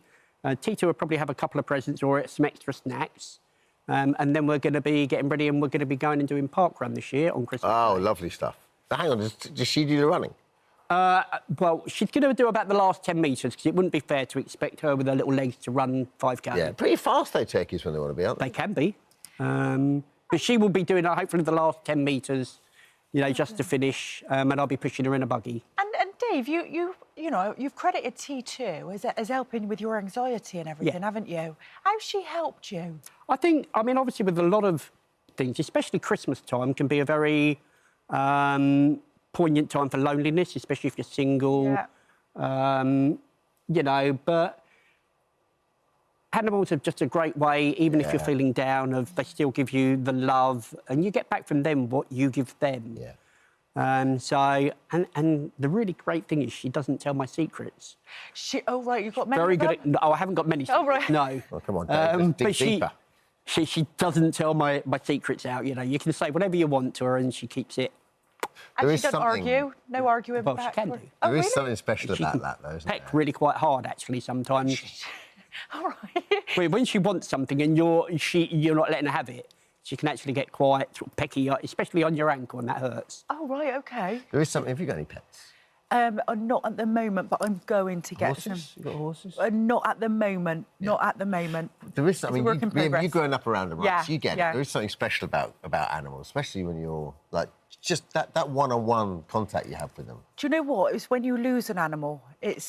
Tito will probably have a couple of presents or some extra snacks. And then we're going to be getting ready and we're going to be going and doing park run this year on Christmas Day. Lovely stuff. Hang on, does she do the running? Well, she's going to do about the last 10 metres because it wouldn't be fair to expect her with her little legs to run 5K. Yeah, pretty fast, though, turkeys, when they want to be, aren't they? They can be. But she will be doing, hopefully, the last 10 metres, you know, just to finish, and I'll be pushing her in a buggy. And Dave, you know, you've credited T2 as helping with your anxiety and everything, haven't you? How's she helped you? I mean, obviously, with a lot of things, especially Christmas time, can be a very poignant time for loneliness, especially if you're single. Yeah. You know, but animals are just a great way, even if you're feeling down, they still give you the love, and you get back from them what you give them. Yeah. And the really great thing is she doesn't tell my secrets. Oh, right, you've got many Very of good. them? I haven't got many secrets. Oh, right. No. Well, come on, Dave, dig deeper. She doesn't tell my secrets out, you know. You can say whatever you want to her and she keeps it. And she doesn't argue? No arguing back? Well, she can do. There is something special about that, though, isn't there? Peck really quite hard, actually, sometimes. All right. When she wants something and you're not letting her have it, she can actually get quite pecky, especially on your ankle, and that hurts. Oh, right, OK. There is something... Have you got any pets? Not at the moment, but I'm going to get some. You got horses? Not at the moment. Yeah. Not at the moment. There is something. You've grown up around them, right? Yeah, so you get it. There is something special about animals, especially when you're like just that one-on-one contact you have with them. Do you know what? It's when you lose an animal, it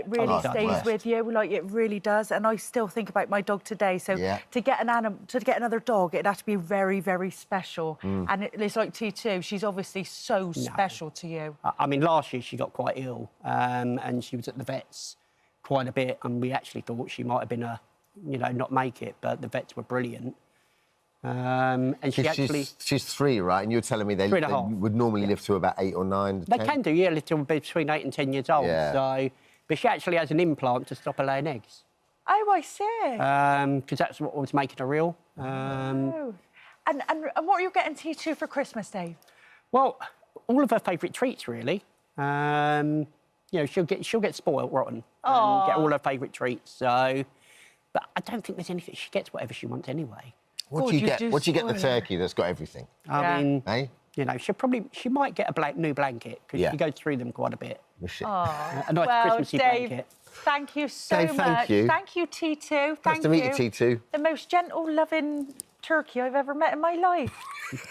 really stays with you. Like it really does. And I still think about my dog today. So to get another dog, it'd have to be very, very special. And it's like T2. She's obviously so special to you. I mean, last year she got quite ill, and she was at the vets quite a bit, and we actually thought she might have been not make it, but the vets were brilliant. And she's 3, right? And you're telling me they would normally live to about 8 or 9. They can do, live to between 8 and 10 years old. Yeah. So, but she actually has an implant to stop her laying eggs. Oh, I see. Because that's what was making her ill. And what are you getting T2 for Christmas, Dave? Well, all of her favourite treats, really. You know, she'll get spoiled rotten and get all her favourite treats. So, but I don't think there's anything. She gets whatever she wants anyway. What do you get? What do you get the turkey that's got everything? I mean, hey? You know, she might get a new blanket because she goes through them quite a bit. A nice Christmassy Dave, blanket. Thank you so Dave, much. Thank you. Thank you, T2. Nice to meet you, T2. The most gentle, loving turkey I've ever met in my life.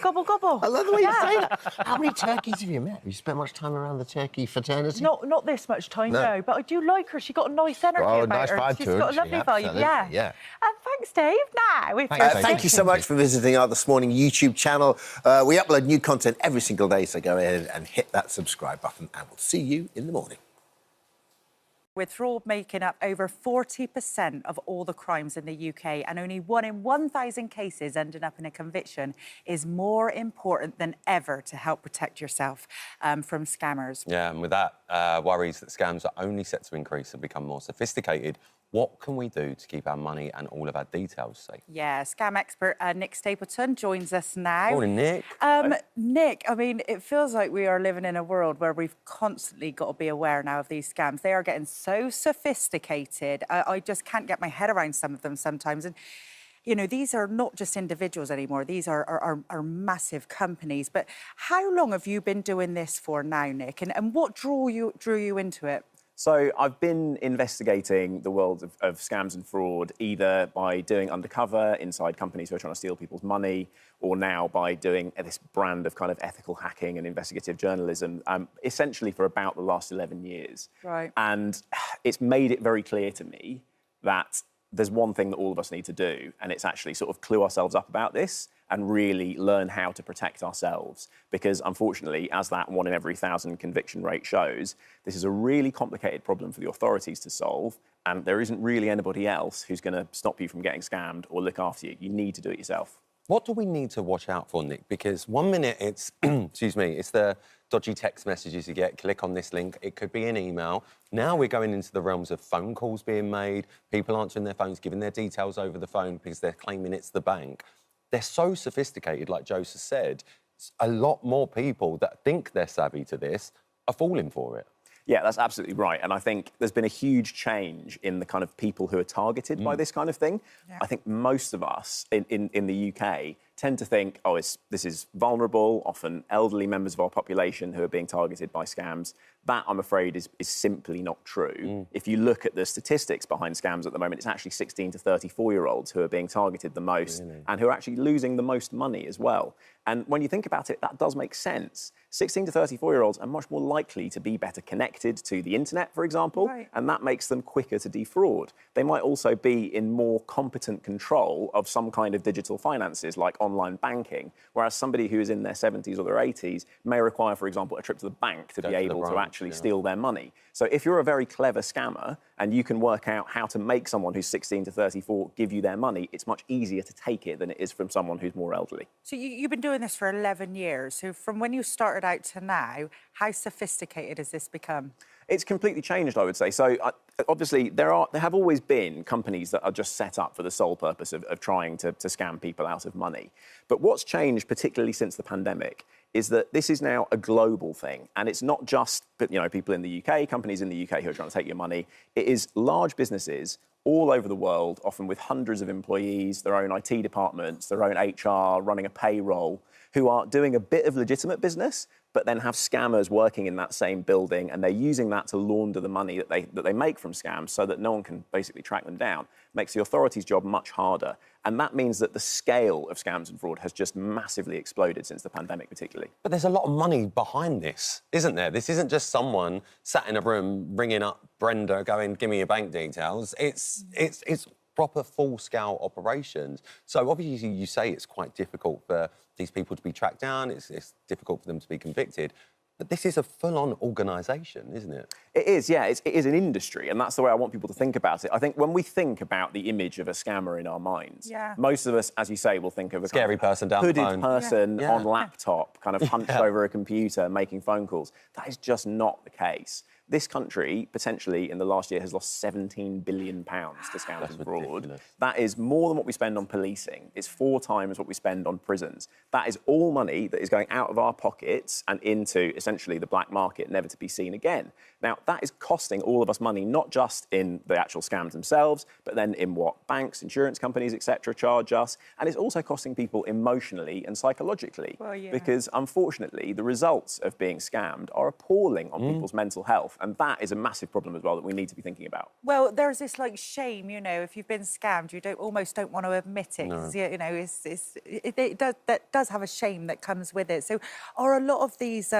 Gobble, gobble. I love the way you say that. How many turkeys have you met? Have you spent much time around the turkey fraternity? Not this much time, no. But I do like her. She's got a nice energy about her. Vibe She's to her, got a lovely vibe, yeah. And thanks, Dave. Now, thank you so much for visiting our This Morning YouTube channel. We upload new content every single day, so go ahead and hit that subscribe button, and we'll see you in the morning. With fraud making up over 40% of all the crimes in the UK, and only 1 in 1,000 cases ending up in a conviction, is more important than ever to help protect yourself from scammers. Yeah, and with that, worries that scams are only set to increase and become more sophisticated. What can we do to keep our money and all of our details safe? Yeah, scam expert Nick Stapleton joins us now. Morning, Nick. Nick, I mean, it feels like we are living in a world where we've constantly got to be aware now of these scams. They are getting so sophisticated. I just can't get my head around some of them sometimes. And, you know, these are not just individuals anymore. These are massive companies. But how long have you been doing this for now, Nick? And what drew you into it? So I've been investigating the world of scams and fraud, either by doing undercover inside companies who are trying to steal people's money, or now by doing this brand of kind of ethical hacking and investigative journalism, essentially for about the last 11 years. Right. And it's made it very clear to me that there's one thing that all of us need to do, and it's actually sort of clue ourselves up about this and really learn how to protect ourselves. Because unfortunately, as that 1 in every 1,000 conviction rate shows, this is a really complicated problem for the authorities to solve, and there isn't really anybody else who's going to stop you from getting scammed or look after you. You need to do it yourself. What do we need to watch out for, Nick? Because 1 minute it's, excuse me, it's the dodgy text messages you get, click on this link, it could be an email. Now we're going into the realms of phone calls being made, people answering their phones, giving their details over the phone because they're claiming it's the bank. They're so sophisticated, like Joseph said, a lot more people that think they're savvy to this are falling for it. Yeah, that's absolutely right. And I think there's been a huge change in the kind of people who are targeted by this kind of thing. Yeah. I think most of us in the UK tend to think, oh, this is vulnerable, often elderly members of our population who are being targeted by scams. That, I'm afraid, is simply not true. If you look at the statistics behind scams at the moment, it's actually 16 to 34-year-olds who are being targeted the most and who are actually losing the most money as well. And when you think about it, that does make sense. 16 to 34-year-olds are much more likely to be better connected to the internet, for example, and that makes them quicker to defraud. They might also be in more competent control of some kind of digital finances, like online banking, whereas somebody who is in their 70s or their 80s may require, for example, a trip to the bank to be able to actually steal their money. So if you're a very clever scammer and you can work out how to make someone who's 16 to 34 give you their money, it's much easier to take it than it is from someone who's more elderly. So you've been doing this for 11 years. So from when you started out to now, how sophisticated has this become? It's completely changed, I would say. So obviously, there have always been companies that are just set up for the sole purpose of trying to scam people out of money. But what's changed, particularly since the pandemic, is that this is now a global thing. And it's not just people in the UK, companies in the UK who are trying to take your money. It is large businesses all over the world, often with hundreds of employees, their own IT departments, their own HR, running a payroll, who are doing a bit of legitimate business, but then have scammers working in that same building, and they're using that to launder the money that they make from scams so that no one can basically track them down. Makes the authorities' job much harder. And that means that the scale of scams and fraud has just massively exploded since the pandemic, particularly. But there's a lot of money behind this, isn't there? This isn't just someone sat in a room ringing up Brenda going, give me your bank details. It's proper full-scale operations. So obviously you say it's quite difficult for these people to be tracked down, it's difficult for them to be convicted. But this is a full-on organisation, isn't it? It is, yeah. It is an industry, and that's the way I want people to think about it. I think when we think about the image of a scammer in our minds, most of us, as you say, will think of a scary person down the phone, hooded person on laptop, kind of hunched over a computer, making phone calls. That is just not the case. This country, potentially, in the last year, has lost £17 billion to scams and fraud. Ridiculous. That is more than what we spend on policing. It's 4 times what we spend on prisons. That is all money that is going out of our pockets and into, essentially, the black market, never to be seen again. Now, that is costing all of us money, not just in the actual scams themselves, but then in what banks, insurance companies, etc., charge us. And it's also costing people emotionally and psychologically. Because, unfortunately, the results of being scammed are appalling on people's mental health. And that is a massive problem as well that we need to be thinking about. Well, there's this shame, if you've been scammed, you almost don't want to admit it. No. That does have a shame that comes with it. So are a lot of these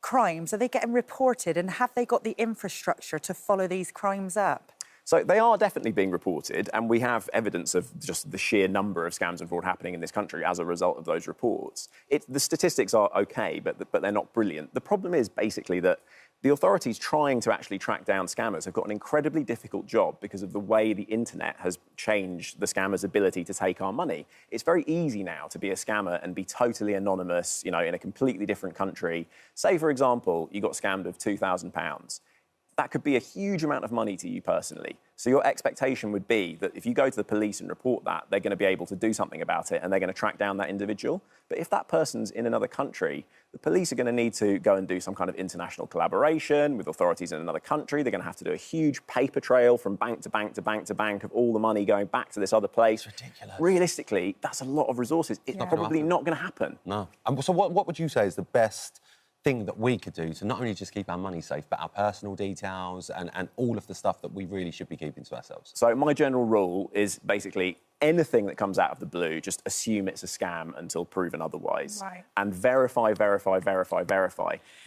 crimes, are they getting reported, and have they got the infrastructure to follow these crimes up? So they are definitely being reported, and we have evidence of just the sheer number of scams and fraud happening in this country as a result of those reports. The statistics are OK, but they're not brilliant. The problem is basically that the authorities trying to actually track down scammers have got an incredibly difficult job because of the way the internet has changed the scammers' ability to take our money. It's very easy now to be a scammer and be totally anonymous, in a completely different country. Say, for example, you got scammed of £2,000. That could be a huge amount of money to you personally. So your expectation would be that if you go to the police and report that, they're going to be able to do something about it and they're going to track down that individual. But if that person's in another country, the police are going to need to go and do some kind of international collaboration with authorities in another country. They're going to have to do a huge paper trail from bank to bank to bank to bank of all the money going back to this other place. It's ridiculous. Realistically, that's a lot of resources. It's probably not going to happen. No. So what would you say is the best thing that we could do to not only just keep our money safe, but our personal details and all of the stuff that we really should be keeping to ourselves? So my general rule is basically anything that comes out of the blue, just assume it's a scam until proven otherwise. Right. And verify.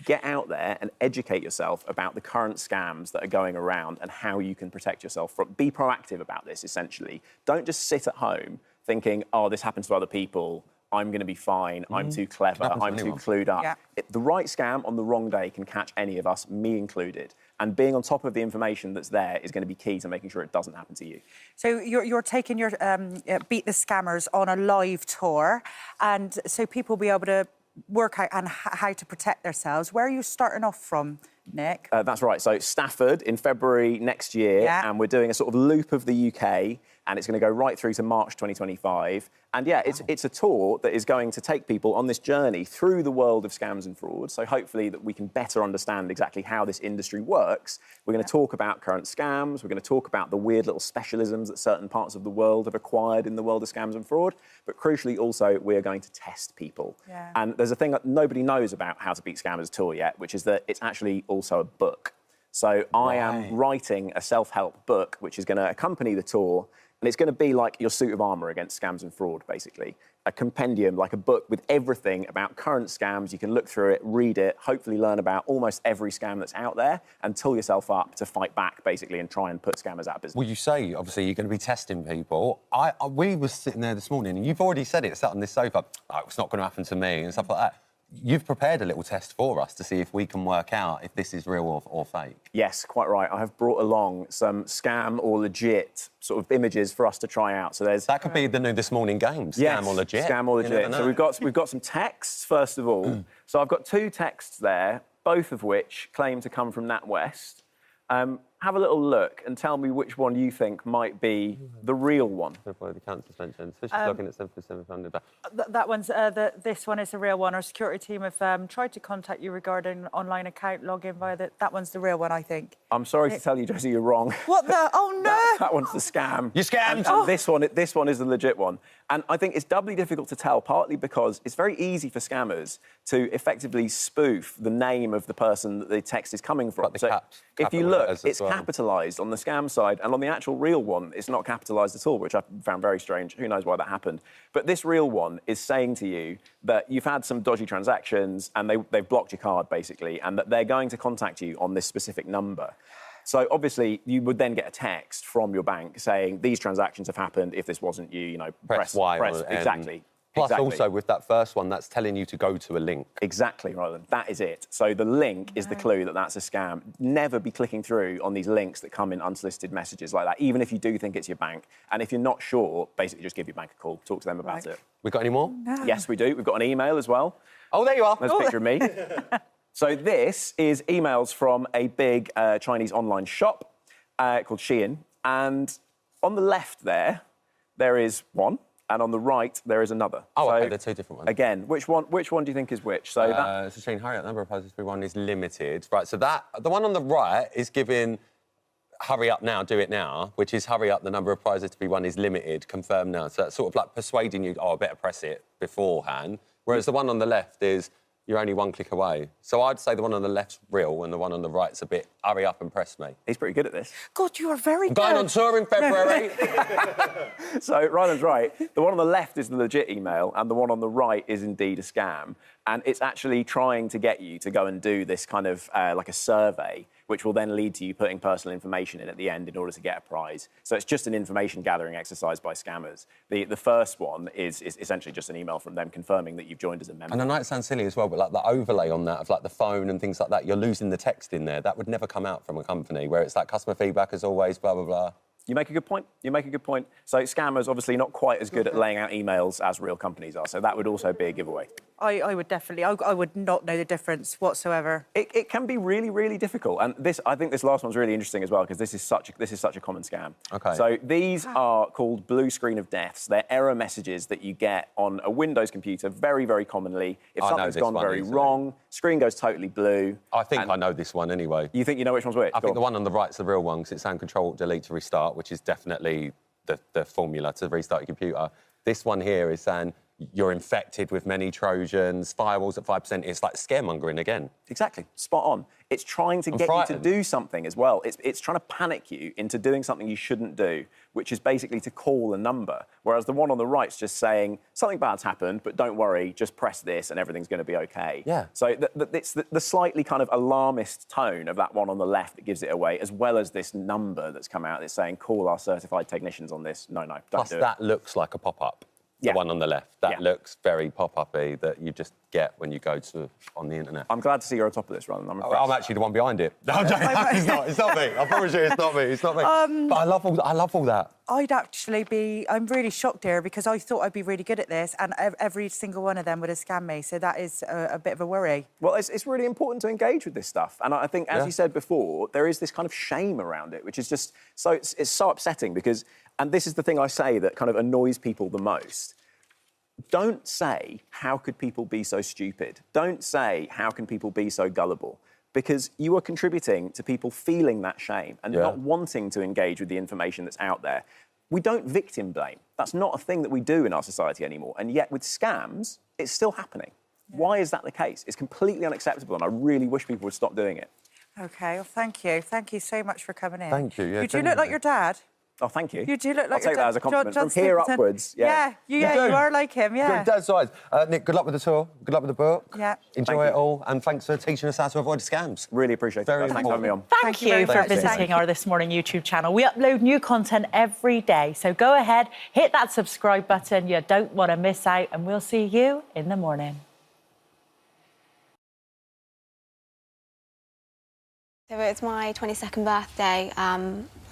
Get out there and educate yourself about the current scams that are going around and how you can protect yourself from. Be proactive about this, essentially. Don't just sit at home thinking, oh, this happens to other people, I'm going to be fine, I'm too clever, I'm too clued up. Yeah. The right scam on the wrong day can catch any of us, me included. And being on top of the information that's there is going to be key to making sure it doesn't happen to you. So you're taking your Beat the Scammers on a live tour, and so people will be able to work out on how to protect themselves. Where are you starting off from, Nick? That's right. So Stafford in February next year, and we're doing a sort of loop of the UK. and it's going to go right through to March 2025. And yeah, it's a tour that is going to take people on this journey through the world of scams and frauds. So hopefully that we can better understand exactly how this industry works. We're going to talk about current scams. We're going to talk about the weird little specialisms that certain parts of the world have acquired in the world of scams and fraud. But crucially, also, we are going to test people. Yeah. And there's a thing that nobody knows about How to Beat Scammers Tour yet, which is that it's actually also a book. So I am writing a self-help book, which is going to accompany the tour, and it's going to be like your suit of armour against scams and fraud, basically. A compendium, like a book with everything about current scams. You can look through it, read it, hopefully learn about almost every scam that's out there and tool yourself up to fight back, basically, and try and put scammers out of business. Well, you say, obviously, you're going to be testing people. We were sitting there this morning, and you've already said it, sat on this sofa, oh, it's not going to happen to me, and stuff like that. You've prepared a little test for us to see if we can work out if this is real or fake. Yes, quite right. I have brought along some scam or legit sort of images for us to try out. So there's that could be the new This Morning game, scam or legit. Scam or legit. So we've got some texts first of all. So I've got 2 texts there, both of which claim to come from NatWest. Have a little look and tell me which one you think might be the real one. The account suspension. So she's logging at 7%. That one's this one is the real one. Our security team have tried to contact you regarding an online account login via that one's the real one, I think. I'm sorry to tell you, Josie, you're wrong. What the? Oh no! That one's the scam. You scammed. And this one is the legit one. And I think it's doubly difficult to tell, partly because it's very easy for scammers to effectively spoof the name of the person that the text is coming from. So if you look, it's capitalised on the scam side, and on the actual real one, it's not capitalised at all, which I found very strange. Who knows why that happened? But this real one is saying to you that you've had some dodgy transactions and they've blocked your card, basically, and that they're going to contact you on this specific number. So obviously, you would then get a text from your bank saying these transactions have happened. If this wasn't you, you know, press Y. Exactly. Plus, also with that first one, that's telling you to go to a link. Exactly, Ryland. That is it. So the link is the clue that that's a scam. Never be clicking through on these links that come in unsolicited messages like that, even if you do think it's your bank. And if you're not sure, basically just give your bank a call, talk to them about it. We got any more? No. Yes, we do. We've got an email as well. Oh, there you are. There's a picture of me. So this is emails from a big Chinese online shop called Shein. And on the left there is one. And on the right, there is another. Oh, okay, they're 2 different ones. Again, which one do you think is which? So it's a chain. Hurry up, number of prizes to be won is limited. Right, so the one on the right is giving hurry up now, do it now, which is hurry up, the number of prizes to be won is limited, confirm now. So that's sort of like persuading you, oh, I better press it beforehand. Whereas the one on the left is you're only 1 click away. So I'd say the one on the left's real and the one on the right's a bit hurry up and press me. He's pretty good at this. God, you are very good. I'm going on tour in February. So Ryland's right. The one on the left is the legit email and the one on the right is indeed a scam. And it's actually trying to get you to go and do this kind of like a survey, which will then lead to you putting personal information in at the end in order to get a prize. So it's just an information gathering exercise by scammers. The first one is essentially just an email from them confirming that you've joined as a member. And I know it sounds silly as well, but like the overlay on that of like the phone and things like that, you're losing the text in there. That would never come out from a company where it's like customer feedback as always, blah, blah, blah. You make a good point. So scammers obviously not quite as good at laying out emails as real companies are. So that would also be a giveaway. I would definitely. I would not know the difference whatsoever. It can be really, really difficult. And I think this last one's really interesting as well because this is such a common scam. Okay. So these are called blue screen of deaths. They're error messages that you get on a Windows computer very, very commonly. If something's gone very wrong, screen goes totally blue. I think I know this one anyway. You think you know which one's which? I think the one on the right's the real one because it's saying Control-Delete to restart, which is definitely the formula to restart your computer. This one here is saying you're infected with many Trojans, firewalls at 5%. It's like scaremongering again. Exactly, spot on. It's trying to get you to do something as well. It's trying to panic you into doing something you shouldn't do, which is basically to call a number. Whereas the one on the right's just saying, something bad's happened, but don't worry, just press this and everything's going to be OK. Yeah. So it's the slightly kind of alarmist tone of that one on the left that gives it away, as well as this number that's come out that's saying, call our certified technicians on this. No, don't Plus, do it. that looks like a pop-up. The one on the left. That looks very pop-up-y, that you just get when you go on the internet. I'm glad to see you're on top of this, Ron. I'm actually the one behind it. No, I'm joking. It's not me. I promise you, it's not me. It's not me. But I love all that. I'm really shocked here because I thought I'd be really good at this, and every single one of them would have scammed me. So that is a bit of a worry. Well, it's really important to engage with this stuff. And I think, as you said before, there is this kind of shame around it, which is just so, it's so upsetting because, and this is the thing I say that kind of annoys people the most. Don't say, how could people be so stupid? Don't say, how can people be so gullible? Because you are contributing to people feeling that shame and not wanting to engage with the information that's out there. We don't victim blame. That's not a thing that we do in our society anymore. And yet with scams, it's still happening. Why is that the case? It's completely unacceptable, and I really wish people would stop doing it. OK, well, thank you. Thank you so much for coming in. Thank you, yeah, You do look like your dad. Oh, thank you. You do look like I'll take that as a compliment. John From here Stapleton. upwards, You are like him, yeah. Good, Dad's size. Nick, good luck with the tour. Good luck with the book. Yeah. Enjoy it all, and thanks for teaching us how to avoid scams. Really appreciate it. Very Thanks for having me on. Thank you for visiting our This Morning YouTube channel. We upload new content every day, so go ahead, hit that subscribe button. You don't want to miss out, and we'll see you in the morning. So it's my 22nd birthday.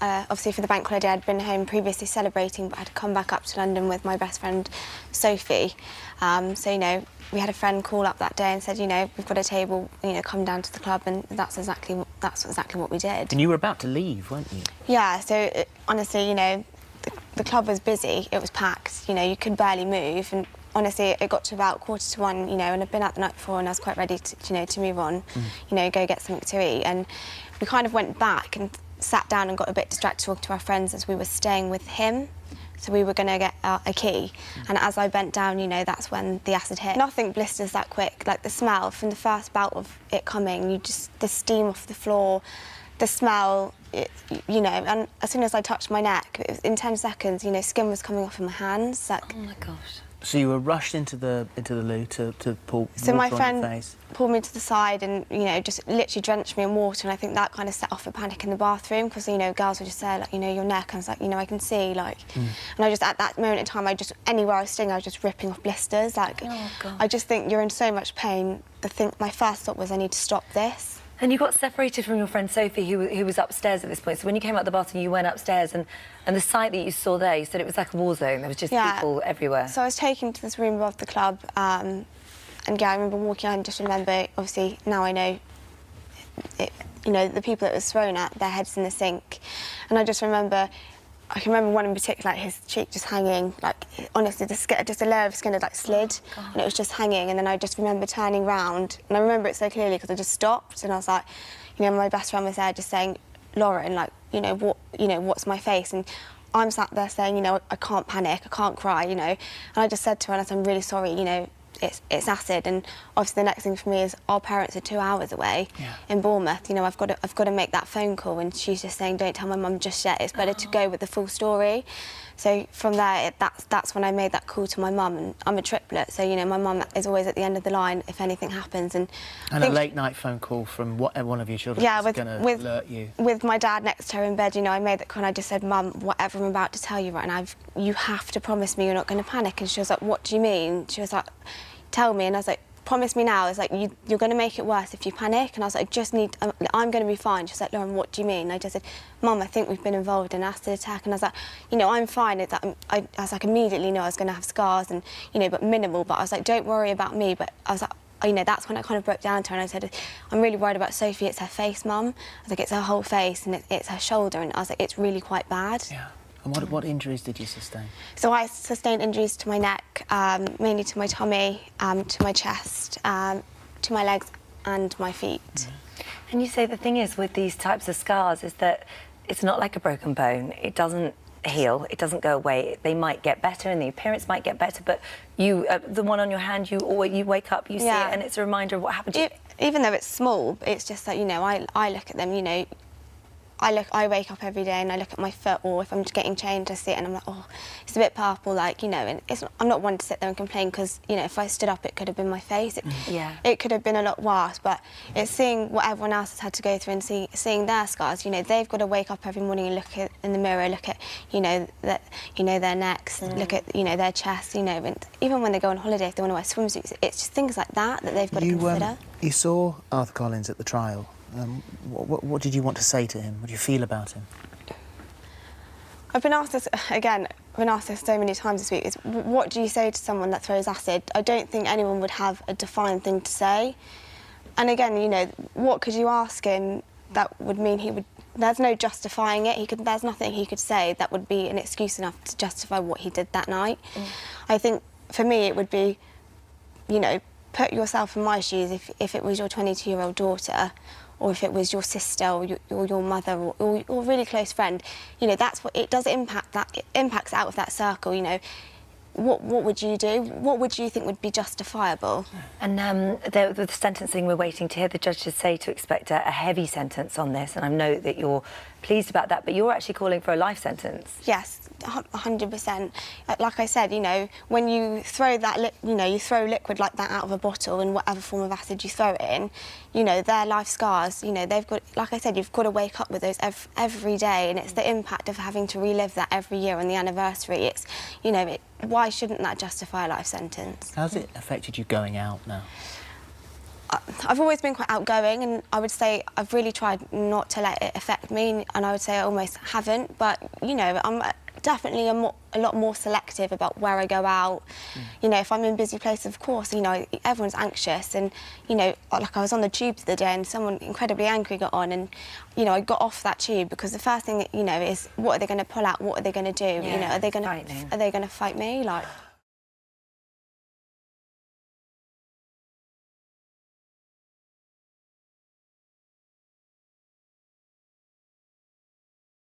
Obviously for the bank holiday I'd been home previously celebrating, but I had to come back up to London with my best friend Sophie. So, you know, we had a friend call up that day and said, you know, we've got a table, you know, come down to the club, and that's exactly what we did. And you were about to leave, weren't you? Yeah, so honestly, you know, the club was busy, it was packed, you know, you could barely move, and honestly, it got to about 1:45, you know, and I'd been out the night before and I was quite ready to, you know, to move on, you know, go get something to eat. And we kind of went back and sat down and got a bit distracted talking to our friends as we were staying with him. So we were going to get a key. And as I bent down, you know, that's when the acid hit. Nothing blisters that quick. Like the smell from the first bout of it coming, the steam off the floor, the smell, you know, and as soon as I touched my neck, it was, in 10 seconds, you know, skin was coming off in my hands. Like, oh my gosh. So you were rushed into the loo to pour so water my on your friend face. pulled me to the side and, you know, just literally drenched me in water, and I think that kind of set off a panic in the bathroom because, you know, girls would just say, like, you know, your neck. I was like, you know, I can see, like, and I just, at that moment in time, anywhere I was stinging, I was just ripping off blisters. Like, oh, God. I just think you're in so much pain. My first thought was I need to stop this. And you got separated from your friend Sophie, who was upstairs at this point. So when you came out the bathroom, you went upstairs, and the sight that you saw there, you said it was like a war zone. There was just people everywhere. So I was taken to this room above the club, and yeah, I remember walking out and just remember, obviously, now I know, you know, the people that was thrown at, their heads in the sink. And I just remember, I can remember one in particular, like his cheek just hanging, like, honestly, just a layer of skin had, like, slid, and it was just hanging. And then I just remember turning round, and I remember it so clearly because I just stopped, and I was like, you know, my best friend was there just saying, Lauren, like, you know, what's my face? And I'm sat there saying, you know, I can't panic, I can't cry, you know. And I just said to her, and I said, I'm really sorry, you know, it's acid. And obviously the next thing for me is our parents are 2 hours away in Bournemouth. You know, I've got to make that phone call, and she's just saying, don't tell my mum just yet. It's better to go with the full story. So from there, that's when I made that call to my mum, and I'm a triplet, so, you know, my mum is always at the end of the line if anything happens. And a late-night phone call from one of your children is going to alert you. With my dad next to her in bed, you know, I made that call and I just said, Mum, whatever I'm about to tell you right now, you have to promise me you're not going to panic. And she was like, what do you mean? She was like, tell me. And I was like, promise me now. It's like, you're going to make it worse if you panic. And I was like, I'm going to be fine. She was like, Lauren, what do you mean? And I just said, Mum, I think we've been involved in an acid attack. And I was like, you know, I'm fine. I was like, immediately knew I was going to have scars and, you know, but minimal. But I was like, don't worry about me. But I was like, you know, that's when I kind of broke down to her and I said, I'm really worried about Sophie. It's her face, Mum. I was like, it's her whole face and it's her shoulder. And I was like, it's really quite bad. Yeah. And what injuries did you sustain? So I sustained injuries to my neck, mainly to my tummy, to my chest, to my legs and my feet. And you say the thing is with these types of scars is that it's not like a broken bone. It doesn't heal, it doesn't go away. They might get better and the appearance might get better, but you, the one on your hand, you wake up, you see it, and it's a reminder of what happened to you. Even though it's small, it's just that, you know, I look at them, you know, I wake up every day and I look at my foot, or if I'm getting changed, I see it and I'm like, oh, it's a bit purple, like, you know, and I'm not one to sit there and complain, because, you know, if I stood up, it could have been my face. It could have been a lot worse, but it's seeing what everyone else has had to go through and seeing their scars. You know, they've got to wake up every morning and look in the mirror, look at, you know, their necks, look at, you know, their chest, you know, and even when they go on holiday, if they want to wear swimsuits, it's just things like that they've got to consider. You saw Arthur Collins at the trial. What did you want to say to him? What do you feel about him? I've been asked this, again, I've been asked this so many times this week, is what do you say to someone that throws acid? I don't think anyone would have a defined thing to say. And again, you know, what could you ask him that would mean he would... There's no justifying it. There's nothing he could say that would be an excuse enough to justify what he did that night. I think, for me, it would be, you know, put yourself in my shoes if it was your 22-year-old daughter, or if it was your sister or your mother or a really close friend. You know, that's what it does. It impacts out of that circle. You know, what would you do? What would you think would be justifiable? And the sentencing, we're waiting to hear the judges say to expect a heavy sentence on this, and I know that you're pleased about that, but you're actually calling for a life sentence. Yes, 100%. Like I said, you know, when you throw that, you throw liquid like that out of a bottle in whatever form of acid you throw it in, you know, their life scars, you know, they've got, like I said, you've got to wake up with those every day, and it's the impact of having to relive that every year on the anniversary. It's, you know, why shouldn't that justify a life sentence? How's it affected you going out now? I've always been quite outgoing, and I would say I've really tried not to let it affect me, and I would say I almost haven't, but, you know, I'm definitely a lot more selective about where I go out. You know, if I'm in busy places, of course, you know, everyone's anxious, and, you know, like I was on the tube the other day and someone incredibly angry got on, and, you know, I got off that tube because the first thing, you know, is what are they going to pull out, what are they going to do? You know, are they going to fight me? Like...